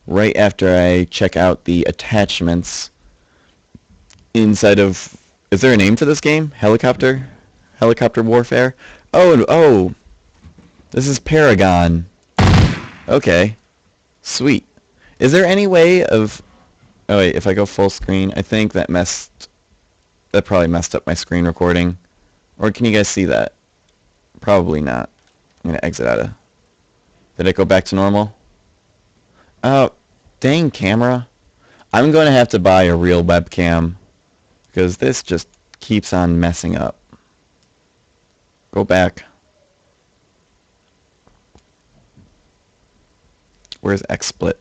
Right after I check out the attachments inside of... Is there a name for this game? Helicopter? Helicopter Warfare? Oh! This is Paragon. Okay. Sweet. Is there any way of... Oh wait, if I go full screen, I think that probably messed up my screen recording. Or can you guys see that? Probably not. I'm going to exit out of... Did it go back to normal? Oh, dang camera. I'm going to have to buy a real webcam because this just keeps on messing up. Go back. Where's XSplit?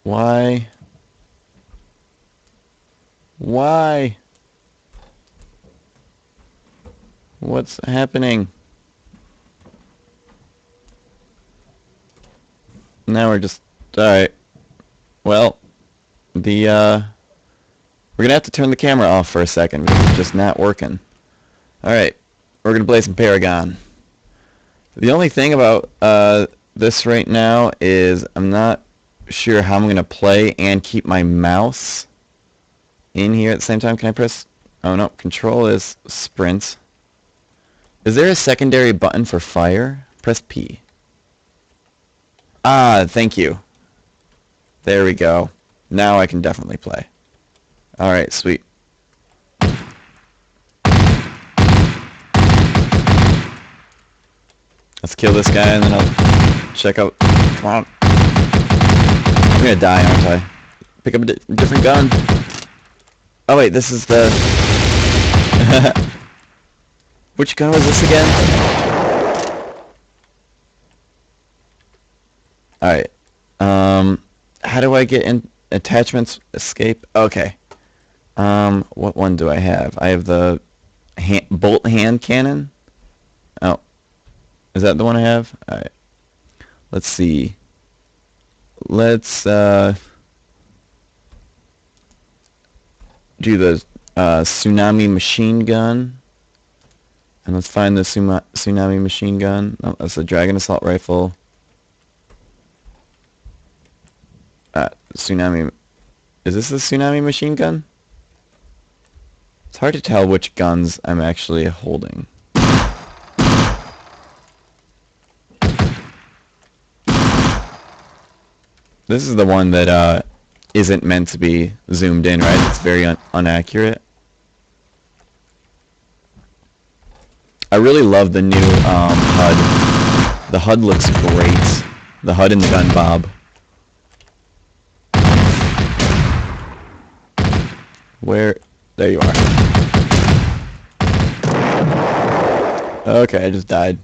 Why? Why? What's happening? Now we're just... Alright. Well, the We're going to have to turn the camera off for a second because it's just not working. Alright, we're going to play some Paragon. The only thing about this right now is I'm not sure how I'm going to play and keep my mouse in here at the same time. Can I press... Oh no, control is sprint. Is there a secondary button for fire? Press P. Ah, thank you. There we go. Now I can definitely play. Alright, sweet. Let's kill this guy and then I'll check out... Come on. I'm gonna die, aren't I? Pick up a different gun. Oh wait, this is the... Which gun was this again? Alright. How do I get in attachments? Escape? Okay. What one do I have? I have the bolt hand cannon. Oh. Is that the one I have? Alright. Let's see. Let's, do the, tsunami machine gun. And let's find the tsunami machine gun. Oh, that's the dragon assault rifle. Tsunami... Is this the tsunami machine gun? It's hard to tell which guns I'm actually holding. This is the one that isn't meant to be zoomed in, right? It's very inaccurate. I really love the new HUD. The HUD looks great. The HUD in the gun bob. Where? There you are. Okay, I just died.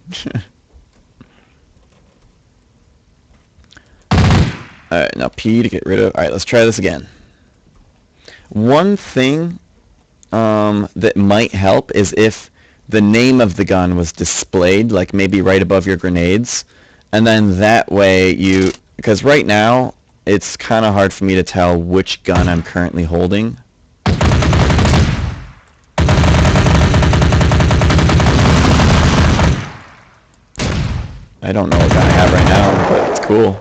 Alright, now P to get rid of... Alright, let's try this again. One thing that might help is if the name of the gun was displayed, like maybe right above your grenades, and then that way you... Because right now, it's kind of hard for me to tell which gun I'm currently holding. I don't know what gun I have right now, but it's cool.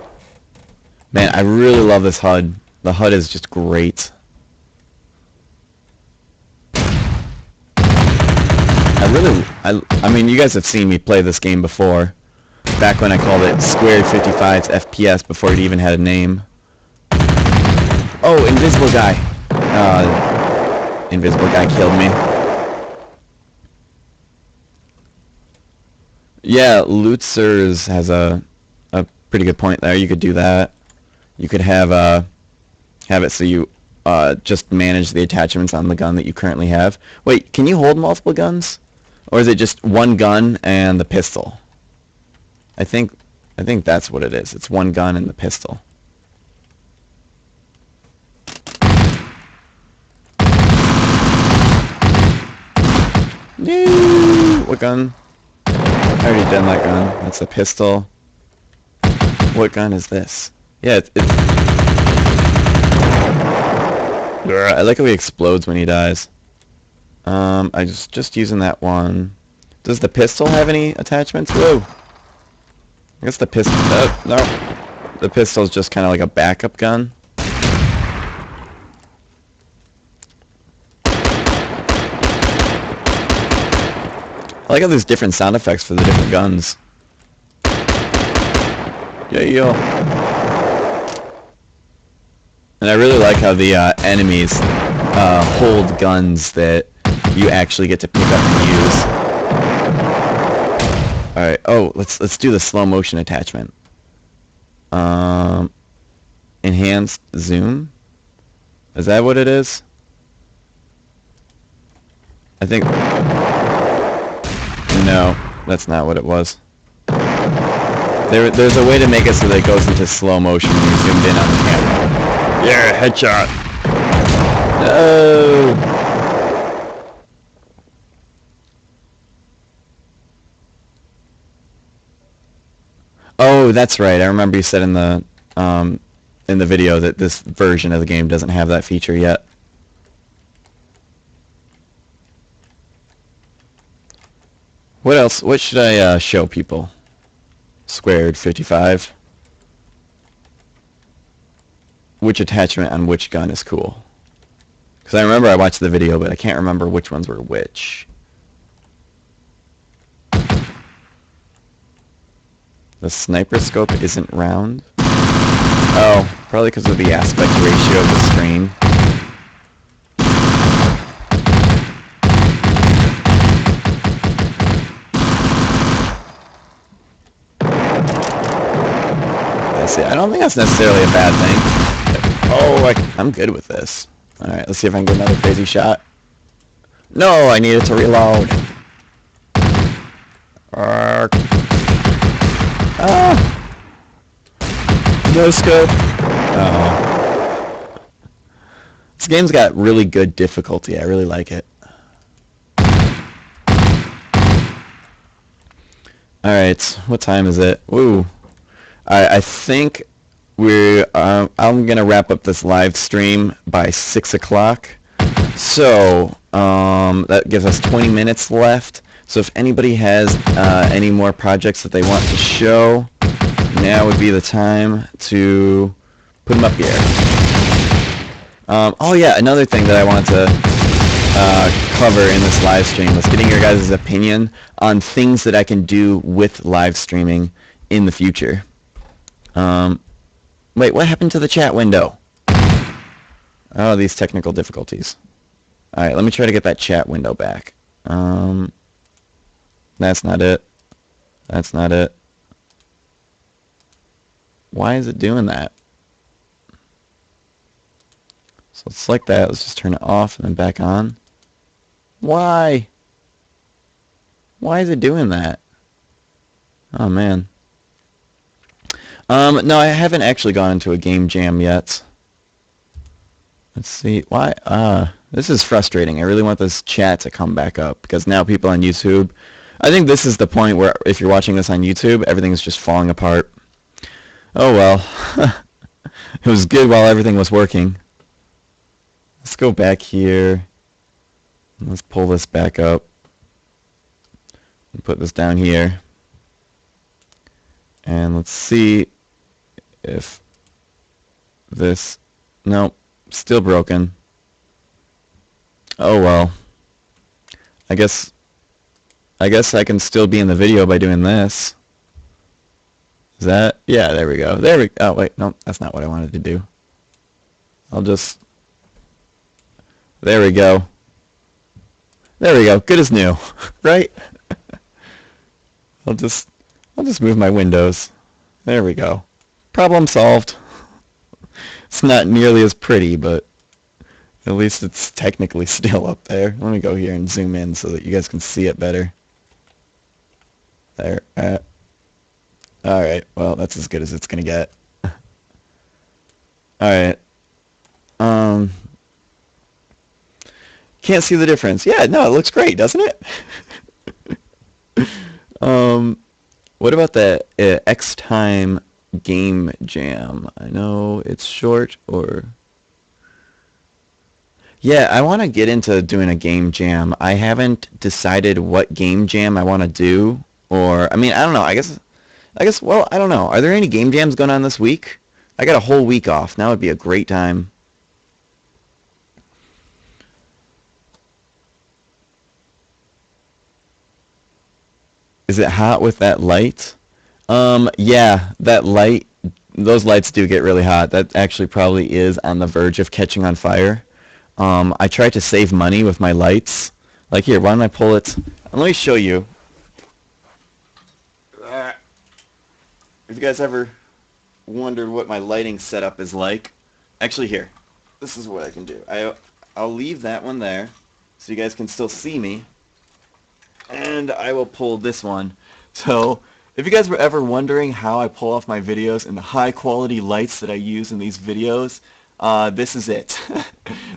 Man, I really love this HUD. The HUD is just great. I mean, you guys have seen me play this game before. Back when I called it Square 55's FPS before it even had a name. Oh, invisible guy. Invisible guy killed me. Yeah, Lutzers has a pretty good point there. You could do that. You could have it so you just manage the attachments on the gun that you currently have. Wait, can you hold multiple guns? Or is it just one gun and the pistol? I think that's what it is. It's one gun and the pistol. No! What gun? I already done that gun. That's a pistol. What gun is this? Yeah, it's... I like how he explodes when he dies. I just using that one. Does the pistol have any attachments? Whoa! I guess the pistol... no. The pistol's just kind of like a backup gun. I like how there's different sound effects for the different guns. Yeah. And I really like how the enemies hold guns that you actually get to pick up and use. Alright, oh, let's do the slow motion attachment. Enhanced zoom? Is that what it is? I think... No, that's not what it was. There's a way to make it so that it goes into slow motion when you're zoomed in on the camera. Yeah, headshot! No! Oh, that's right. I remember you said in the video that this version of the game doesn't have that feature yet. What else? What should I show people? Squared 55. Which attachment on which gun is cool? Because I remember I watched the video, but I can't remember which ones were which. The sniper scope isn't round? Oh, probably because of the aspect ratio of the screen. See, I don't think that's necessarily a bad thing. Oh, I'm good with this. Alright, let's see if I can get another crazy shot. No, I needed to reload. No scope. Oh. This game's got really good difficulty. I really like it. Alright, what time is it? Ooh. I think I'm gonna wrap up this live stream by 6 o'clock. So that gives us 20 minutes left. So if anybody has any more projects that they want to show, now would be the time to put them up here. Oh yeah, another thing that I want to cover in this live stream was getting your guys' opinion on things that I can do with live streaming in the future. Wait, what happened to the chat window? Oh, these technical difficulties. Alright, let me try to get that chat window back. That's not it. That's not it. Why is it doing that? So it's like that. Let's just turn it off and then back on. Why? Why is it doing that? Oh, man. No, I haven't actually gone into a game jam yet. Let's see. Why? This is frustrating. I really want this chat to come back up because now people on YouTube, I think this is the point where if you're watching this on YouTube, everything is just falling apart. Oh well. It was good while everything was working. Let's go back here. Let's pull this back up. And put this down here. And let's see if this... Nope. Still broken. Oh well. I guess I can still be in the video by doing this. Is that? Yeah, there we go. There we... Oh, wait. No, that's not what I wanted to do. I'll just... There we go. There we go. Good as new. Right? I'll just move my windows. There we go. Problem solved. It's not nearly as pretty, but at least it's technically still up there. Let me go here and zoom in so that you guys can see it better. There. Alright, well, that's as good as it's gonna get. Alright. Can't see the difference. Yeah, no, it looks great, doesn't it? What about the X-Time Game Jam? I know it's short, or... Yeah, I want to get into doing a game jam. I haven't decided what game jam I want to do, or... I mean, I don't know. I guess, well, I don't know. Are there any game jams going on this week? I got a whole week off. Now would be a great time. Is it hot with that light? Yeah, that light, those lights do get really hot. That actually probably is on the verge of catching on fire. I tried to save money with my lights. Like here, why don't I pull it? Let me show you. Have you guys ever wondered what my lighting setup is like? Actually, here. This is what I can do. I'll leave that one there so you guys can still see me. And I will pull this one. So, if you guys were ever wondering how I pull off my videos and the high quality lights that I use in these videos, this is it.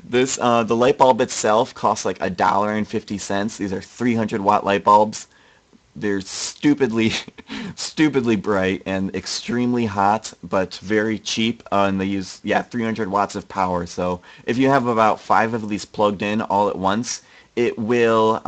The light bulb itself costs like $1.50. These are 300 watt light bulbs. They're stupidly bright and extremely hot, but very cheap, and they use 300 watts of power. So if you have about 5 of these plugged in all at once, it will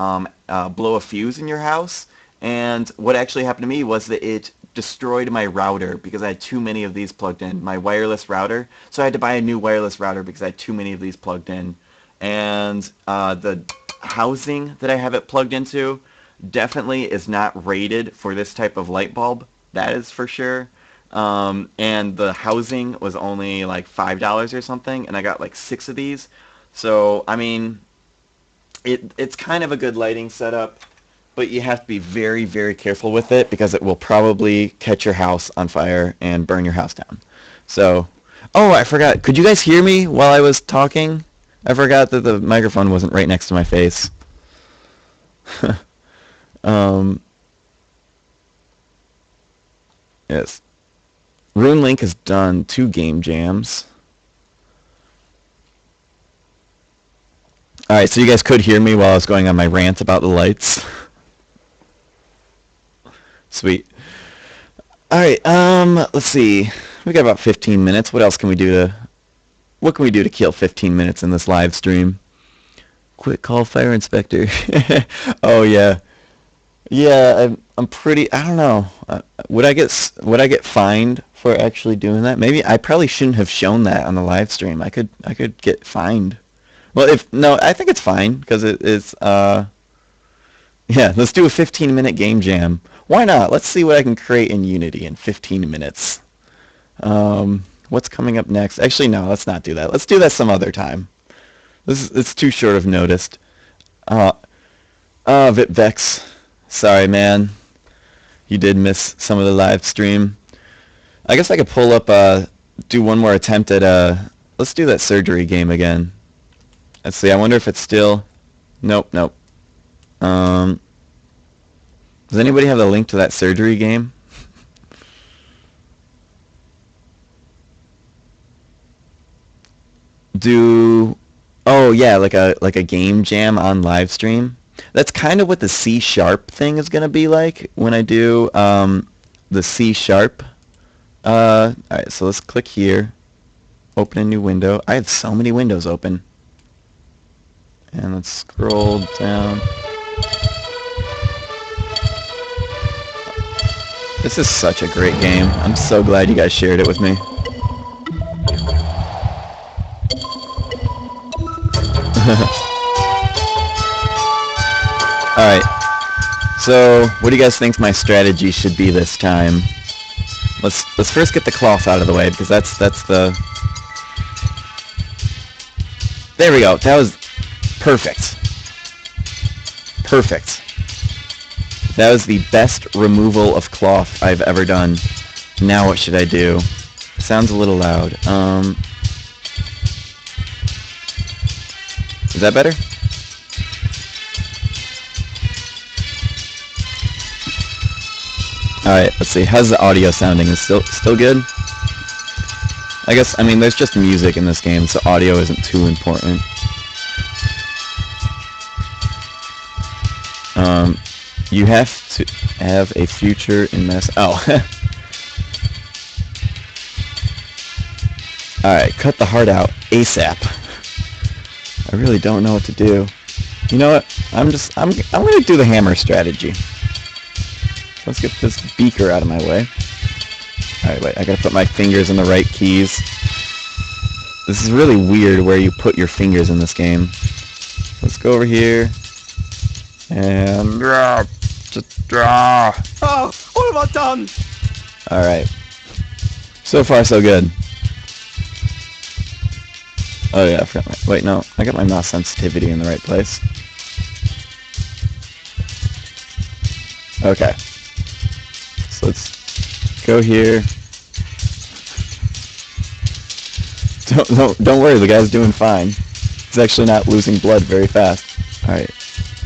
blow a fuse in your house, And what actually happened to me was that it destroyed my router because I had too many of these plugged in, my wireless router. So I had to buy a new wireless router because I had too many of these plugged in. And the housing that I have it plugged into definitely is not rated for this type of light bulb. That is for sure. And the housing was only like $5 or something, and I got like 6 of these. So, I mean, it's kind of a good lighting setup, but you have to be very, very careful with it because it will probably catch your house on fire and burn your house down. So, oh, I forgot. Could you guys hear me while I was talking? I forgot that the microphone wasn't right next to my face. Yes. RuneLink has done 2 game jams. Alright, so you guys could hear me while I was going on my rant about the lights. Sweet. Alright, let's see. We got about 15 minutes. What else can we do to kill 15 minutes in this live stream? Quick call fire inspector. Oh yeah. Yeah, I'm pretty. I don't know. Would I get fined for actually doing that? Maybe I probably shouldn't have shown that on the live stream. I could get fined. Well, if no, I think it's fine because it's yeah. Let's do a 15-minute game jam. Why not? Let's see what I can create in Unity in 15 minutes. What's coming up next? Actually, no. Let's not do that. Let's do that some other time. It's too short of notice. Vitvex. Sorry, man. You did miss some of the live stream. I guess I could pull up, do one more attempt at, let's do that surgery game again. Let's see, I wonder if it's still, nope. Does anybody have the link to that surgery game? Oh yeah, like a game jam on live stream. That's kind of what the C# thing is going to be like when I do the C#. Alright, so let's click here. Open a new window. I have so many windows open. And let's scroll down. This is such a great game. I'm so glad you guys shared it with me. Alright, so what do you guys think my strategy should be this time? Let's first get the cloth out of the way, because that's the... There we go, that was perfect. Perfect. That was the best removal of cloth I've ever done. Now what should I do? Sounds a little loud. Is that better? Alright, let's see. How's the audio sounding? Is still good? I guess, I mean, there's just music in this game, so audio isn't too important. You have to have a future in this. Oh. Alright, cut the heart out ASAP. I really don't know what to do. You know what? I'm gonna do the hammer strategy. Let's get this beaker out of my way. Alright, wait, I gotta put my fingers in the right keys. This is really weird where you put your fingers in this game. Let's go over here. And just draw. Oh, what have I done? Alright. So far, so good. Oh yeah, I forgot my... Wait, no. I got my mouse sensitivity in the right place. Okay. So let's go here. Don't worry, the guy's doing fine. He's actually not losing blood very fast. Alright.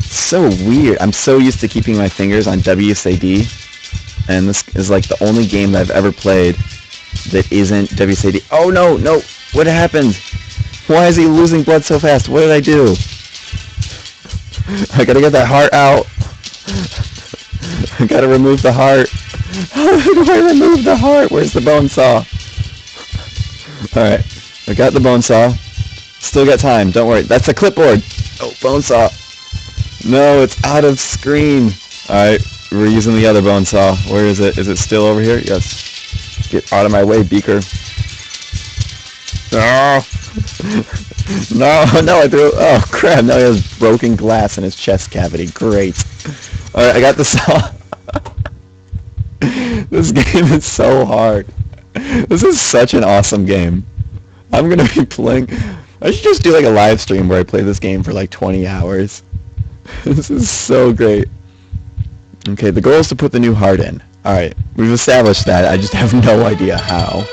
So weird. I'm so used to keeping my fingers on WSAD, and this is like the only game that I've ever played that isn't WSAD. Oh no, no! What happened? Why is he losing blood so fast? What did I do? I gotta get that heart out. I gotta remove the heart. How do I remove the heart? Where's the bone saw? Alright, I got the bone saw. Still got time, don't worry. That's a clipboard! Oh, bone saw. No, it's out of screen. Alright, we're using the other bone saw. Where is it? Is it still over here? Yes. Get out of my way, Beaker. No! No, I threw... Oh, crap. Now he has broken glass in his chest cavity. Great. Alright, I got the saw. This game is so hard. This is such an awesome game. I'm gonna be playing... I should just do like a live stream where I play this game for like 20 hours. This is so great. Okay, the goal is to put the new heart in. Alright, we've established that. I just have no idea how.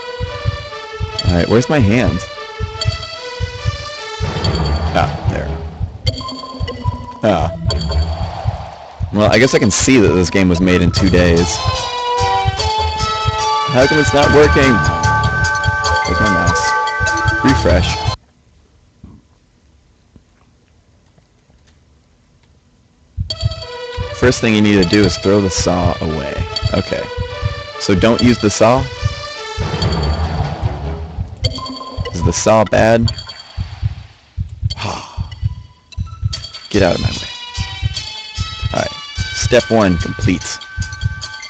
Alright, where's my hand? Ah, there. Ah. Well, I guess I can see that this game was made in 2 days. How come it's not working? Where's my mouse? Refresh. First thing you need to do is throw the saw away. Okay. So don't use the saw? Is the saw bad? Get out of my way. Alright. Step 1 complete.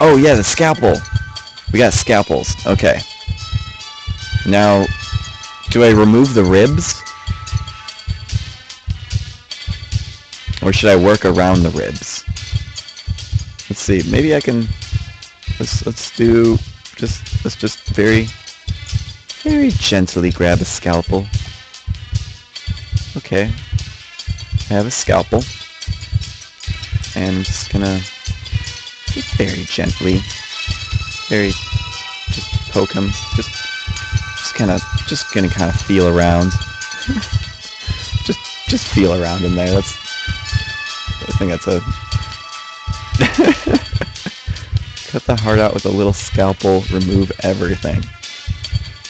Oh yeah, the scalpel! We got scalpels. Okay. Now, do I remove the ribs? Or should I work around the ribs? Let's see, maybe I can... Let's just very gently grab a scalpel. Okay. I have a scalpel. And I'm just gonna just very gently, just poke him. Just gonna kind of feel around. just feel around in there. I think that's a cut the heart out with a little scalpel, remove everything.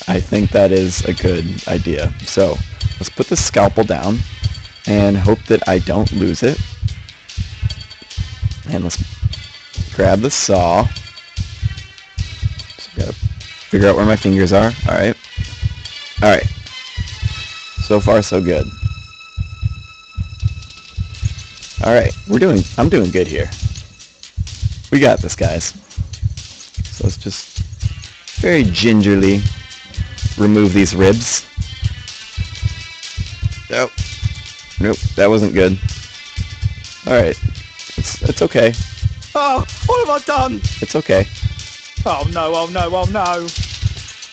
I think that is a good idea. So let's put the scalpel down and hope that I don't lose it. And let's grab the saw. Just gotta figure out where my fingers are. Alright. Alright. So far so good. Alright, I'm doing good here. We got this, guys. So let's just very gingerly remove these ribs. Nope. Nope, that wasn't good. Alright. It's okay. Oh, what have I done? It's okay. Oh no, oh no, oh no.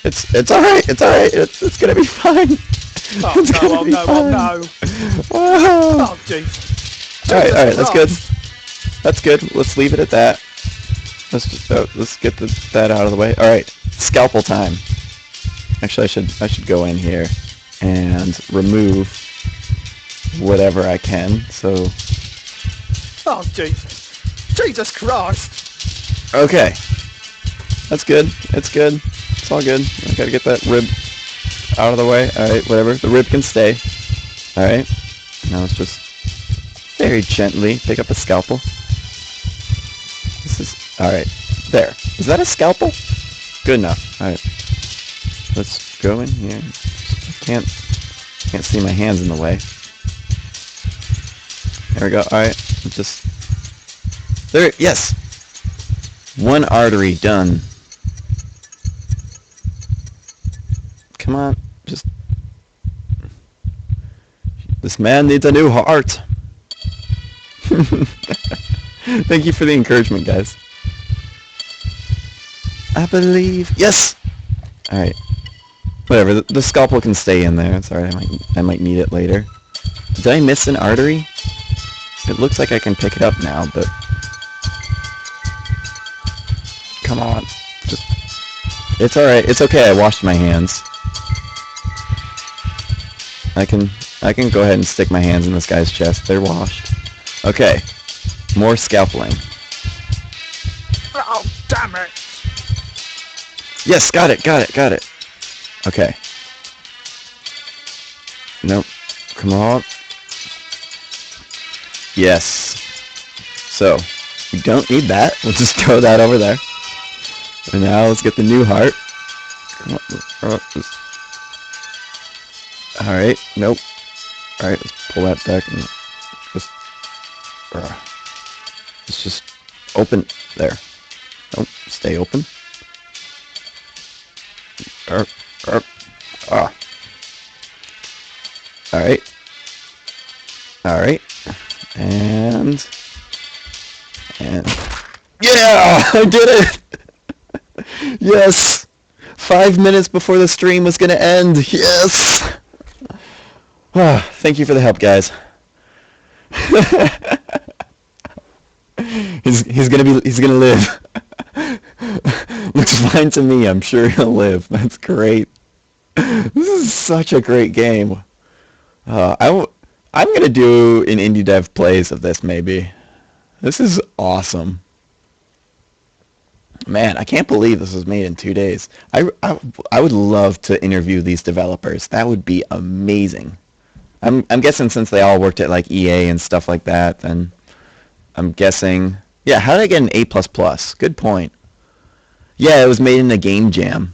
It's alright, it's gonna be fine. Oh It's no, gonna oh be no, fine. oh no. Oh. Oh jeez. Alright, that's good. That's good. Let's leave it at that. Let's get that out of the way. Alright, scalpel time. Actually, I should go in here and remove whatever I can. So, Oh jeez. Jesus Christ. okay. That's good. It's good. It's all good. I gotta get that rib out of the way. Alright, whatever. The rib can stay. Alright. Now let's just very gently pick up a scalpel. This is... Alright. There. Is that a scalpel? Good enough. Alright. Let's go in here. Can't see my hands in the way. There we go. Alright. Just... There. Yes! One artery done. Come on. Just... This man needs a new heart. Thank you for the encouragement, guys. I believe... Yes! Alright. Whatever, the scalpel can stay in there. It's alright, I might need it later. Did I miss an artery? It looks like I can pick it up now, but... Come on. Just... It's alright, it's okay, I washed my hands. I can go ahead and stick my hands in this guy's chest. They're washed. Okay. More scalpeling. Oh, damn it. Yes, got it. Okay. Nope. Come on. Yes. So, we don't need that. We'll just throw that over there. And now let's get the new heart. Come on. Alright, nope. Alright, let's pull that back and just... Let's just Open. There. Oh, stay open. Ah. Alright. Alright. And... Yeah! I did it! Yes! 5 minutes before the stream was gonna end. Yes! Ah, thank you for the help, guys. he's gonna live. Looks fine to me. I'm sure he'll live. That's great. This is such a great game. I'm gonna do an indie dev plays of this maybe. This is awesome. Man, I can't believe this was made in 2 days. I would love to interview these developers. That would be amazing. I'm guessing since they all worked at like EA and stuff like that, then I'm guessing. Yeah, how did I get an A++? Good point. Yeah, it was made in a game jam.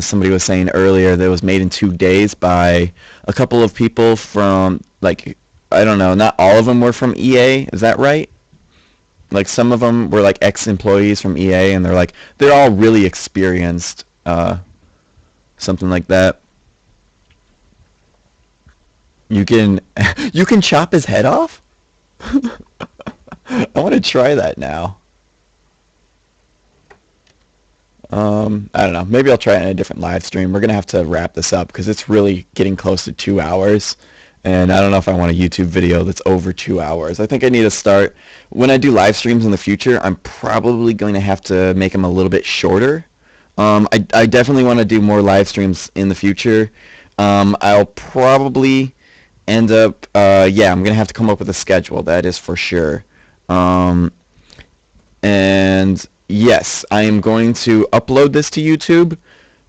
Somebody was saying earlier that it was made in 2 days by a couple of people from, like, I don't know, not all of them were from EA, is that right? Like, some of them were, like, ex-employees from EA, and they're all really experienced, something like that. You can chop his head off? I want to try that now. I don't know. Maybe I'll try it in a different live stream. We're going to have to wrap this up because it's really getting close to 2 hours. And I don't know if I want a YouTube video that's over 2 hours. I think I need to start, when I do live streams in the future, I'm probably going to have to make them a little bit shorter. I definitely want to do more live streams in the future. I'll probably end up, yeah, I'm going to have to come up with a schedule. That is for sure. And yes, I am going to upload this to YouTube,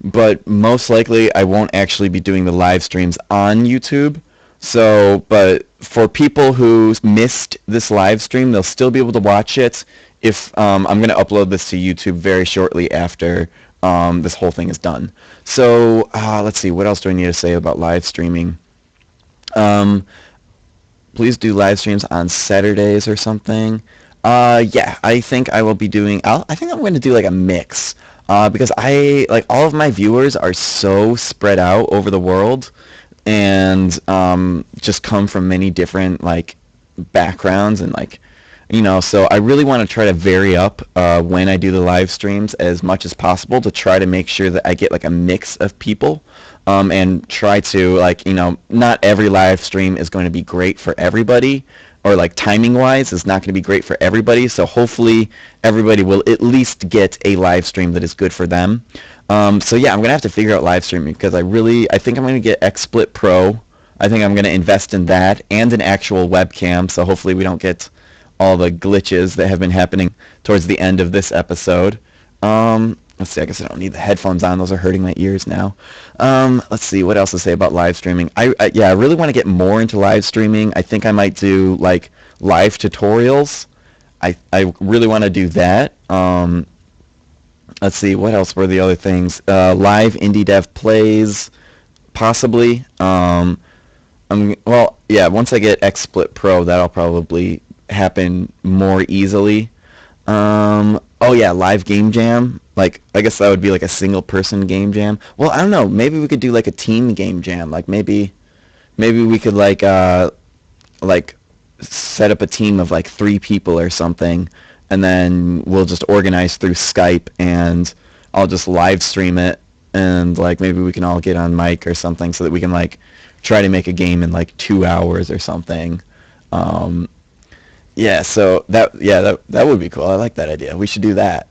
but most likely I won't actually be doing the live streams on YouTube. So, but for people who missed this live stream, they'll still be able to watch it if I'm going to upload this to YouTube very shortly after this whole thing is done. So, let's see, what else do I need to say about live streaming? Please do live streams on Saturdays or something. Yeah, I think I will be doing, I think I'm going to do like a mix, because all of my viewers are so spread out over the world, and just come from many different like backgrounds, and like, you know, so I really want to try to vary up when I do the live streams as much as possible to try to make sure that I get like a mix of people, and try to, like, you know, not every live stream is going to be great for everybody, or like timing wise is not going to be great for everybody, so hopefully everybody will at least get a live stream that is good for them. So yeah, I'm going to have to figure out live streaming because I think I'm going to get XSplit Pro. I think I'm going to invest in that and an actual webcam, so hopefully we don't get all the glitches that have been happening towards the end of this episode. Let's see, I guess I don't need the headphones on. Those are hurting my ears now. Let's see, what else to say about live streaming. Yeah, I really want to get more into live streaming. I think I might do, like, live tutorials. I really want to do that. Let's see, what else were the other things? Live indie dev plays, possibly. Well, yeah, once I get XSplit Pro, that'll probably happen more easily. Oh yeah, live game jam. Like, I guess that would be like a single person game jam. Well, I don't know. Maybe we could do like a team game jam. Like maybe we could like set up a team of like 3 people or something, and then we'll just organize through Skype, and I'll just live stream it, and like maybe we can all get on mic or something so that we can like try to make a game in like 2 hours or something. Yeah, so that would be cool. I like that idea. We should do that.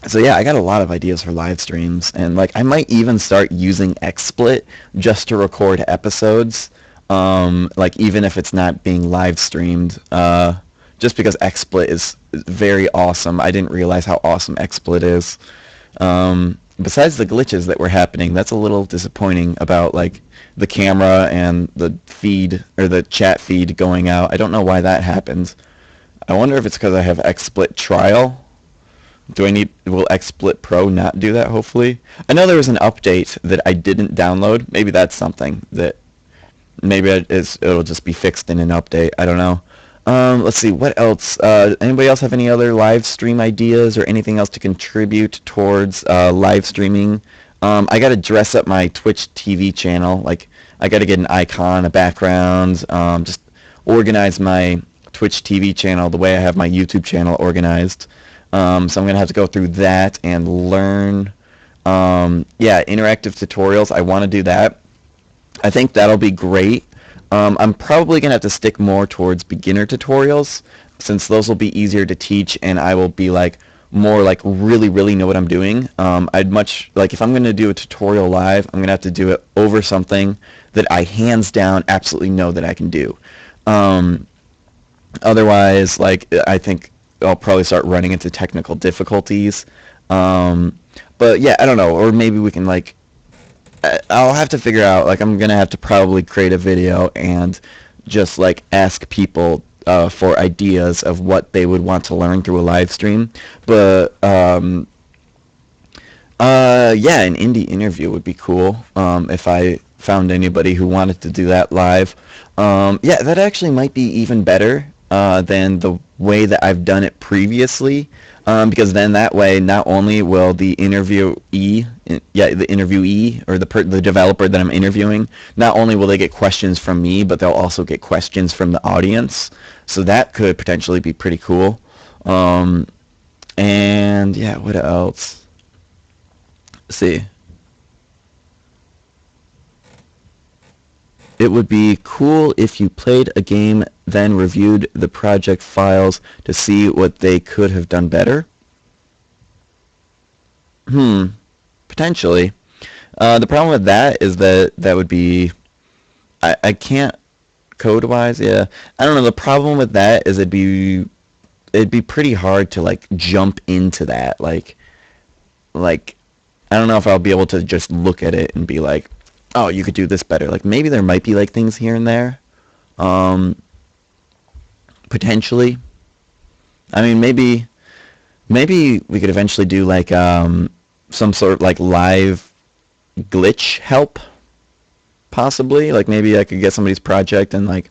So yeah, I got a lot of ideas for live streams, and like I might even start using XSplit just to record episodes. Like even if it's not being live streamed, just because XSplit is very awesome. I didn't realize how awesome XSplit is. Besides the glitches that were happening, that's a little disappointing about like the camera and the feed, or the chat feed going out. I don't know why that happens. I wonder if it's because I have XSplit trial. Will XSplit Pro not do that, hopefully? I know there was an update that I didn't download. Maybe that's something that, maybe it'll just be fixed in an update. I don't know. Let's see, what else? Anybody else have any other live stream ideas or anything else to contribute towards live streaming? I got to dress up my Twitch TV channel. Like, I got to get an icon, a background, just organize my Twitch TV channel the way I have my YouTube channel organized. So I'm going to have to go through that and learn. Yeah, interactive tutorials. I want to do that. I think that'll be great. I'm probably going to have to stick more towards beginner tutorials since those will be easier to teach and I will be like more like really know what I'm doing. I'd much like if I'm going to do a tutorial live, I'm going to have to do it over something that I hands down absolutely know that I can do. Otherwise, like I think I'll probably start running into technical difficulties. But yeah, I don't know. Or maybe we can like I'll have to figure out, like, I'm going to have to probably create a video and just, like, ask people for ideas of what they would want to learn through a live stream. But, yeah, an indie interview would be cool if I found anybody who wanted to do that live. Yeah, that actually might be even better than the way that I've done it previously, because then that way not only will the interviewee or the developer that I'm interviewing, not only will they get questions from me, but they'll also get questions from the audience. So that could potentially be pretty cool. And yeah, what else? Let's see. It would be cool if you played a game, then reviewed the project files to see what they could have done better. Potentially. The problem with that is that would be... I can't... Code-wise, yeah. I don't know, the problem with that is it'd be pretty hard to, like, jump into that. Like, I don't know if I'll be able to just look at it and be like, oh, you could do this better. Like, maybe there might be, like, things here and there. Potentially. I mean, maybe we could eventually do, like, some sort of, like, live glitch help, possibly. Like, maybe I could get somebody's project and, like,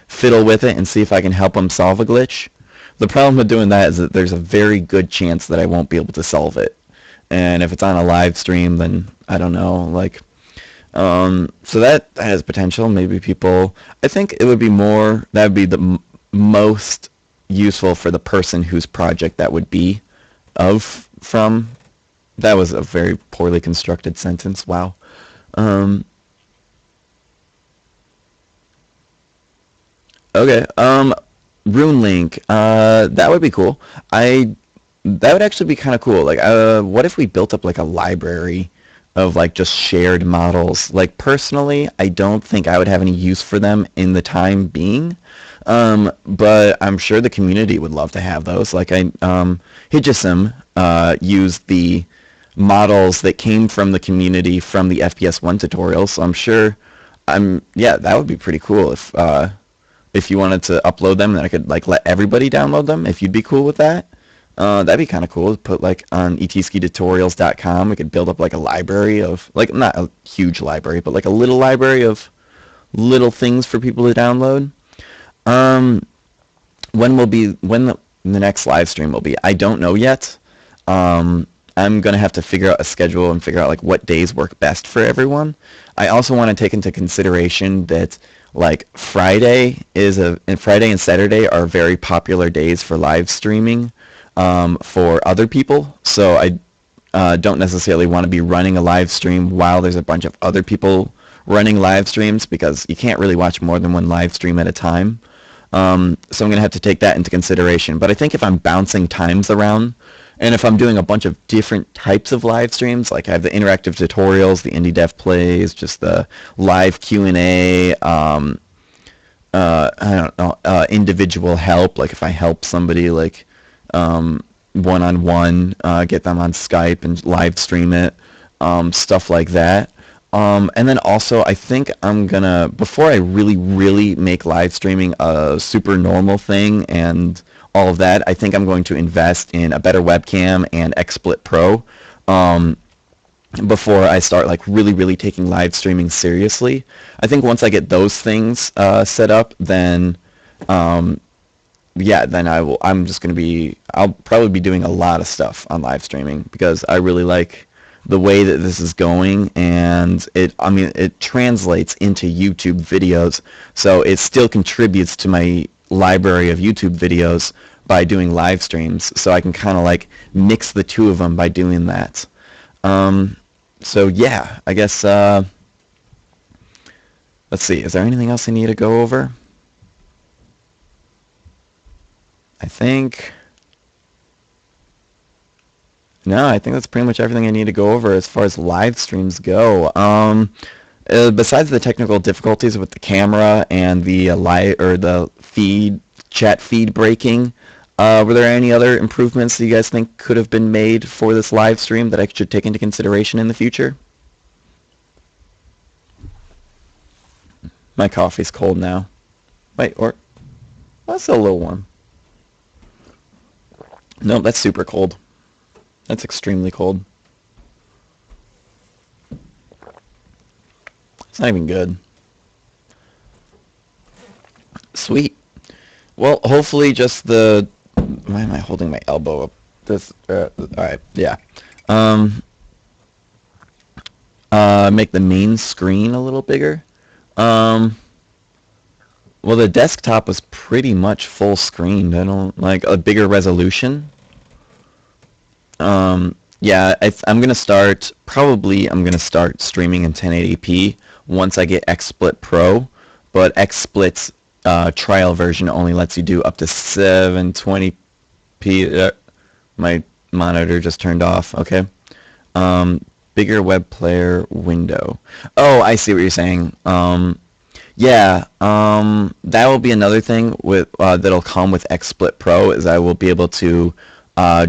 fiddle with it and see if I can help them solve a glitch. The problem with doing that is that there's a very good chance that I won't be able to solve it. And if it's on a live stream, then I don't know, like... so that has potential. Maybe people... I think it would be more... That would be the most useful for the person whose project that would be from. That was a very poorly constructed sentence. Wow. Okay. RuneLink. That would be cool. That would actually be kind of cool. Like, what if we built up like a library of like just shared models? Like, personally, I don't think I would have any use for them in the time being, but I'm sure the community would love to have those. Like, Hijism used the models that came from the community from the FPS 1 tutorial, so I'm sure yeah, that would be pretty cool if you wanted to upload them, then I could like let everybody download them if you'd be cool with that. That'd be kind of cool to put like on etskitutorials.com. We could build up like a library of, like, not a huge library, but like a little library of little things for people to download. When the next live stream will be, I don't know yet. I'm going to have to figure out a schedule and figure out like what days work best for everyone. I also want to take into consideration that like Friday and Saturday are very popular days for live streaming for other people. So I don't necessarily want to be running a live stream while there's a bunch of other people running live streams, because you can't really watch more than one live stream at a time. So I'm going to have to take that into consideration. But I think if I'm bouncing times around, and if I'm doing a bunch of different types of live streams, like I have the interactive tutorials, the indie dev plays, just the live Q&A, I don't know, individual help, like if I help somebody like one-on-one, get them on Skype and live stream it, stuff like that. And then also, I think I'm gonna, before I really make live streaming a super normal thing and all of that, I think I'm going to invest in a better webcam and XSplit Pro before I start like really taking live streaming seriously. I think once I get those things set up, then yeah, then I'll probably be doing a lot of stuff on live streaming because I really like the way that this is going, and it translates into YouTube videos, so it still contributes to my library of YouTube videos by doing live streams, so I can kind of like mix the two of them by doing that. So yeah, I guess, let's see, is there anything else I need to go over? I think... No, I think that's pretty much everything I need to go over as far as live streams go. Besides the technical difficulties with the camera and the chat feed breaking, were there any other improvements that you guys think could have been made for this live stream that I should take into consideration in the future? My coffee's cold now. Wait, or that's a little warm. No, that's super cold. That's extremely cold. It's not even good. Sweet. Well, hopefully just the... Why am I holding my elbow up? Alright, yeah. Make the main screen a little bigger. Well, the desktop was pretty much full screened. I don't... Like, a bigger resolution. Yeah, I'm gonna start streaming in 1080p once I get XSplit Pro, but XSplit's trial version only lets you do up to 720p. My monitor just turned off. Okay. Bigger web player window. Oh, I see what you're saying. Yeah, that will be another thing with that'll come with XSplit Pro, is I will be able to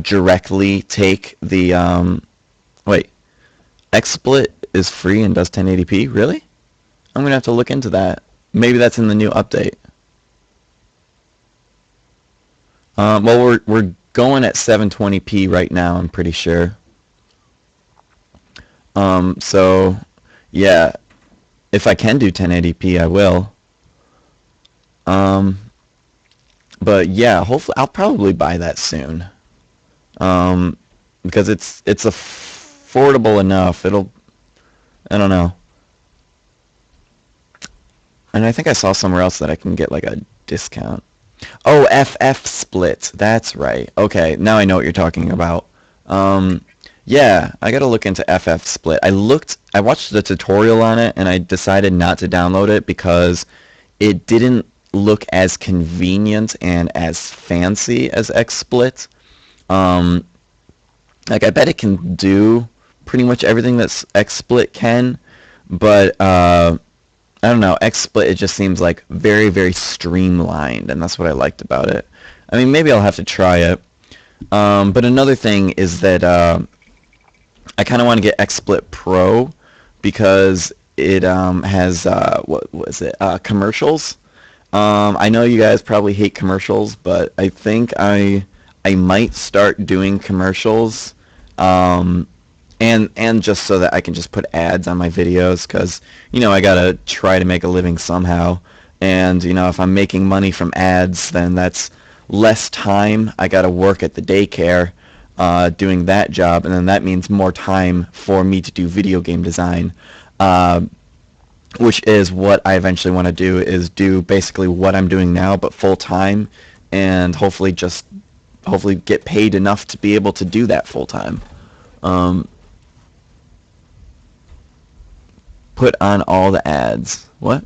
directly take the wait, XSplit is free and does 1080p? Really? I'm gonna have to look into that. Maybe that's in the new update. Well, we're going at 720p right now, I'm pretty sure. So yeah, if I can do 1080p, I will. But yeah, hopefully I'll probably buy that soon. Because it's affordable enough. I don't know. And I think I saw somewhere else that I can get like a discount. Oh, FF Split. That's right. Okay, now I know what you're talking about. Yeah, I gotta look into FF Split. I watched the tutorial on it, and I decided not to download it because it didn't look as convenient and as fancy as XSplit. Like, I bet it can do pretty much everything that XSplit can, but I don't know, XSplit, it just seems like very, very streamlined, and that's what I liked about it. I mean, maybe I'll have to try it. But another thing is that I kind of want to get XSplit Pro because it has, what was it, commercials. I know you guys probably hate commercials, but I think I might start doing commercials, and just so that I can just put ads on my videos, because, you know, I gotta try to make a living somehow, and, you know, if I'm making money from ads, then that's less time I gotta work at the daycare doing that job, and then that means more time for me to do video game design, which is what I eventually want to do, is do basically what I'm doing now, but full-time, and hopefully get paid enough to be able to do that full-time. Put on all the ads. What?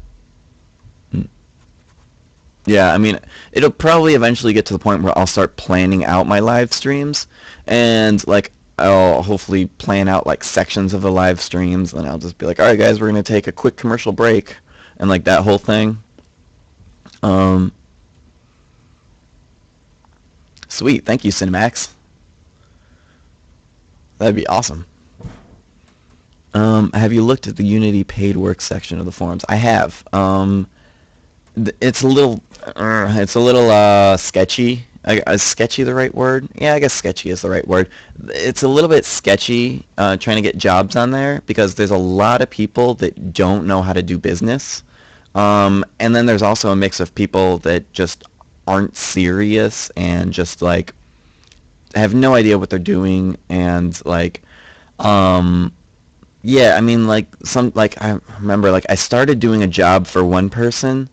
Yeah, I mean, it'll probably eventually get to the point where I'll start planning out my live streams, and, like, I'll hopefully plan out, like, sections of the live streams, and I'll just be like, alright guys, we're going to take a quick commercial break, and, like, that whole thing. Sweet, thank you, Cinemax. That'd be awesome. Have you looked at the Unity paid work section of the forums? I have. It's a little sketchy. Is sketchy the right word? Yeah, I guess sketchy is the right word. It's a little bit sketchy trying to get jobs on there because there's a lot of people that don't know how to do business. And then there's also a mix of people that just aren't serious and just like have no idea what they're doing, and like yeah, I mean, like I remember like I started doing a job for one person,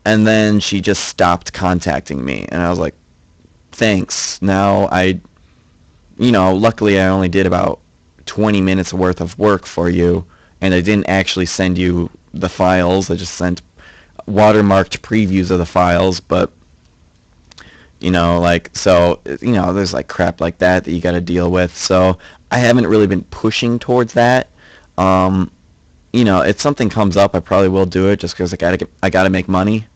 and then she just stopped contacting me, and I was like, thanks. Now luckily I only did about 20 minutes worth of work for you, and I didn't actually send you the files. I just sent watermarked previews of the files, but there's like crap like that you got to deal with. So I haven't really been pushing towards that. If something comes up, I probably will do it just because I gotta make money.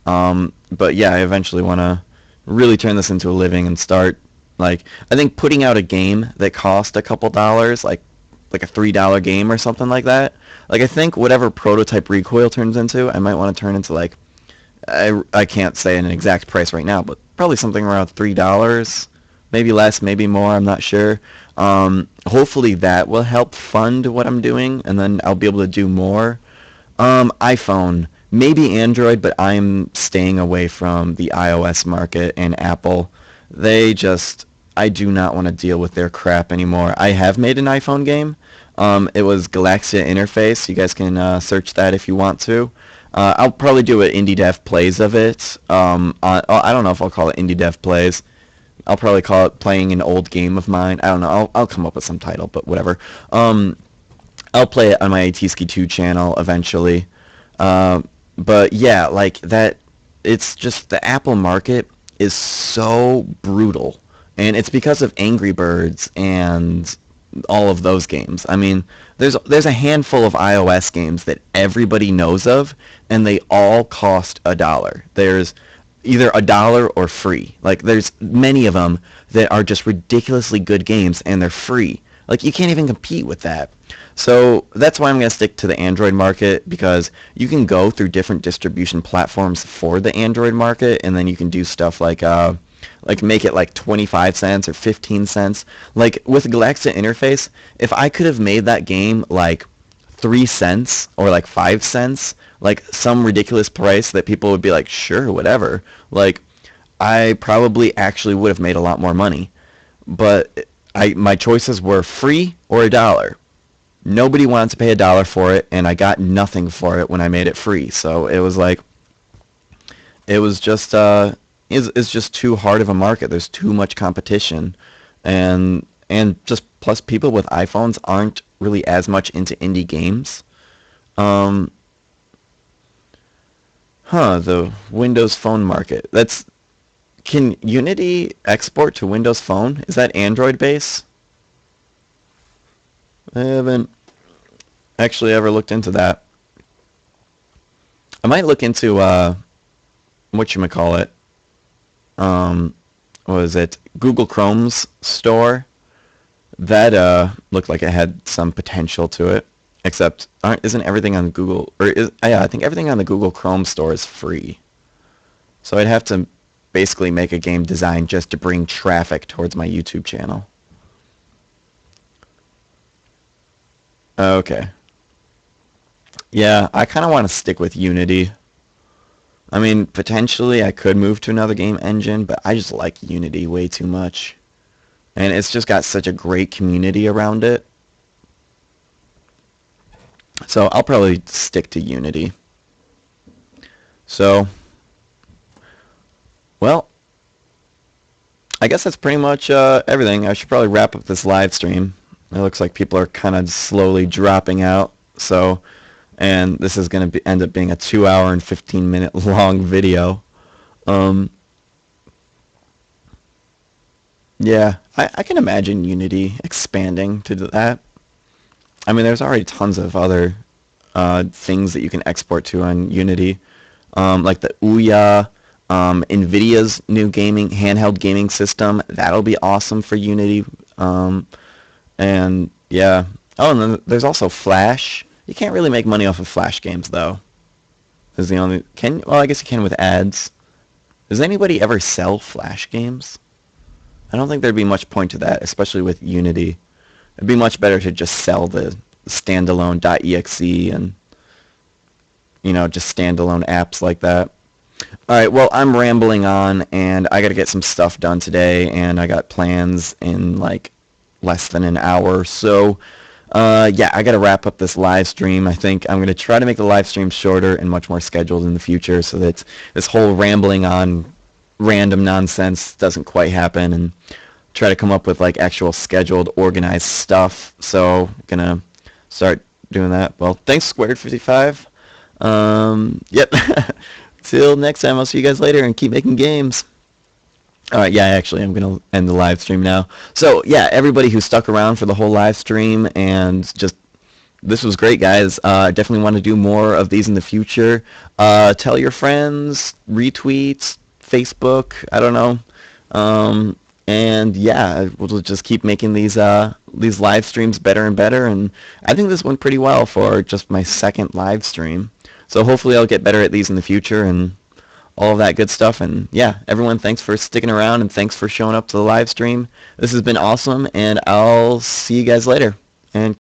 But yeah, I eventually want to really turn this into a living and start, like, I think putting out a game that cost a couple dollars, like a $3 game or something like that. Like, I think whatever Prototype Recoil turns into, I might want to turn into, like, I can't say an exact price right now, but probably something around $3, maybe less, maybe more, I'm not sure. Hopefully that will help fund what I'm doing, and then I'll be able to do more. iPhone, maybe Android, but I'm staying away from the iOS market and Apple. I do not want to deal with their crap anymore. I have made an iPhone game. It was Galaxia Interface. You guys can search that if you want to. I'll probably do an Indie Dev Plays of it. I don't know if I'll call it Indie Dev Plays. I'll probably call it Playing an Old Game of Mine. I don't know. I'll come up with some title, but whatever. I'll play it on my ATSki 2 channel eventually. But yeah, like that, it's just the Apple market is so brutal. And it's because of Angry Birds and all of those games. I mean, there's a handful of iOS games that everybody knows of, and they all cost $1. There's either $1 or free. Like, there's many of them that are just ridiculously good games, and they're free. Like, you can't even compete with that. So that's why I'm going to stick to the Android market, because you can go through different distribution platforms for the Android market, and then you can do stuff like make it like 25 cents or 15 cents. Like with Galaxia Interface, if I could have made that game like 3 cents or like 5 cents, like some ridiculous price that people would be like, sure, whatever, like I probably actually would have made a lot more money. But my choices were free or $1. Nobody wanted to pay $1 for it, and I got nothing for it when I made it free. So it was like, it was just it's just too hard of a market. There's too much competition, and just plus people with iPhones aren't really as much into indie games. The Windows Phone market. Can Unity export to Windows Phone? Is that Android base? I haven't actually ever looked into that. I might look into whatchamacallit. What was it? Google Chrome's store. That looked like it had some potential to it. Except isn't everything on Google I think everything on the Google Chrome store is free. So I'd have to basically make a game designed just to bring traffic towards my YouTube channel. Okay. Yeah, I kind of want to stick with Unity. I mean, potentially I could move to another game engine, but I just like Unity way too much. And it's just got such a great community around it. So I'll probably stick to Unity. So, well, I guess that's pretty much everything. I should probably wrap up this live stream. It looks like people are kind of slowly dropping out. So, and this is going to end up being a 2-hour and 15-minute long video. Yeah, I can imagine Unity expanding to that. I mean, there's already tons of other things that you can export to on Unity, like the Ouya, NVIDIA's new handheld gaming system. That'll be awesome for Unity. And yeah. Oh, and then there's also Flash. You can't really make money off of Flash games, though. Is the only well, I guess you can with ads. Does anybody ever sell Flash games? I don't think there'd be much point to that, especially with Unity. It'd be much better to just sell the standalone .exe and just standalone apps like that. All right, well, I'm rambling on, and I got to get some stuff done today, and I got plans in like less than an hour. So, yeah, I got to wrap up this live stream. I think I'm going to try to make the live stream shorter and much more scheduled in the future, so that this whole rambling on random nonsense doesn't quite happen, and try to come up with like actual scheduled, organized stuff. So, gonna start doing that. Well, thanks, Squared 55. Yep. Till next time, I'll see you guys later and keep making games. Alright, yeah, actually, I'm going to end the live stream now. So, yeah, everybody who stuck around for the whole live stream and just, this was great, guys. Definitely want to do more of these in the future. Tell your friends, retweet, Facebook, I don't know. And yeah, we'll just keep making these live streams better and better. And I think this went pretty well for just my second live stream. So hopefully I'll get better at these in the future and all of that good stuff. And yeah, everyone, thanks for sticking around and thanks for showing up to the live stream. This has been awesome, and I'll see you guys later. And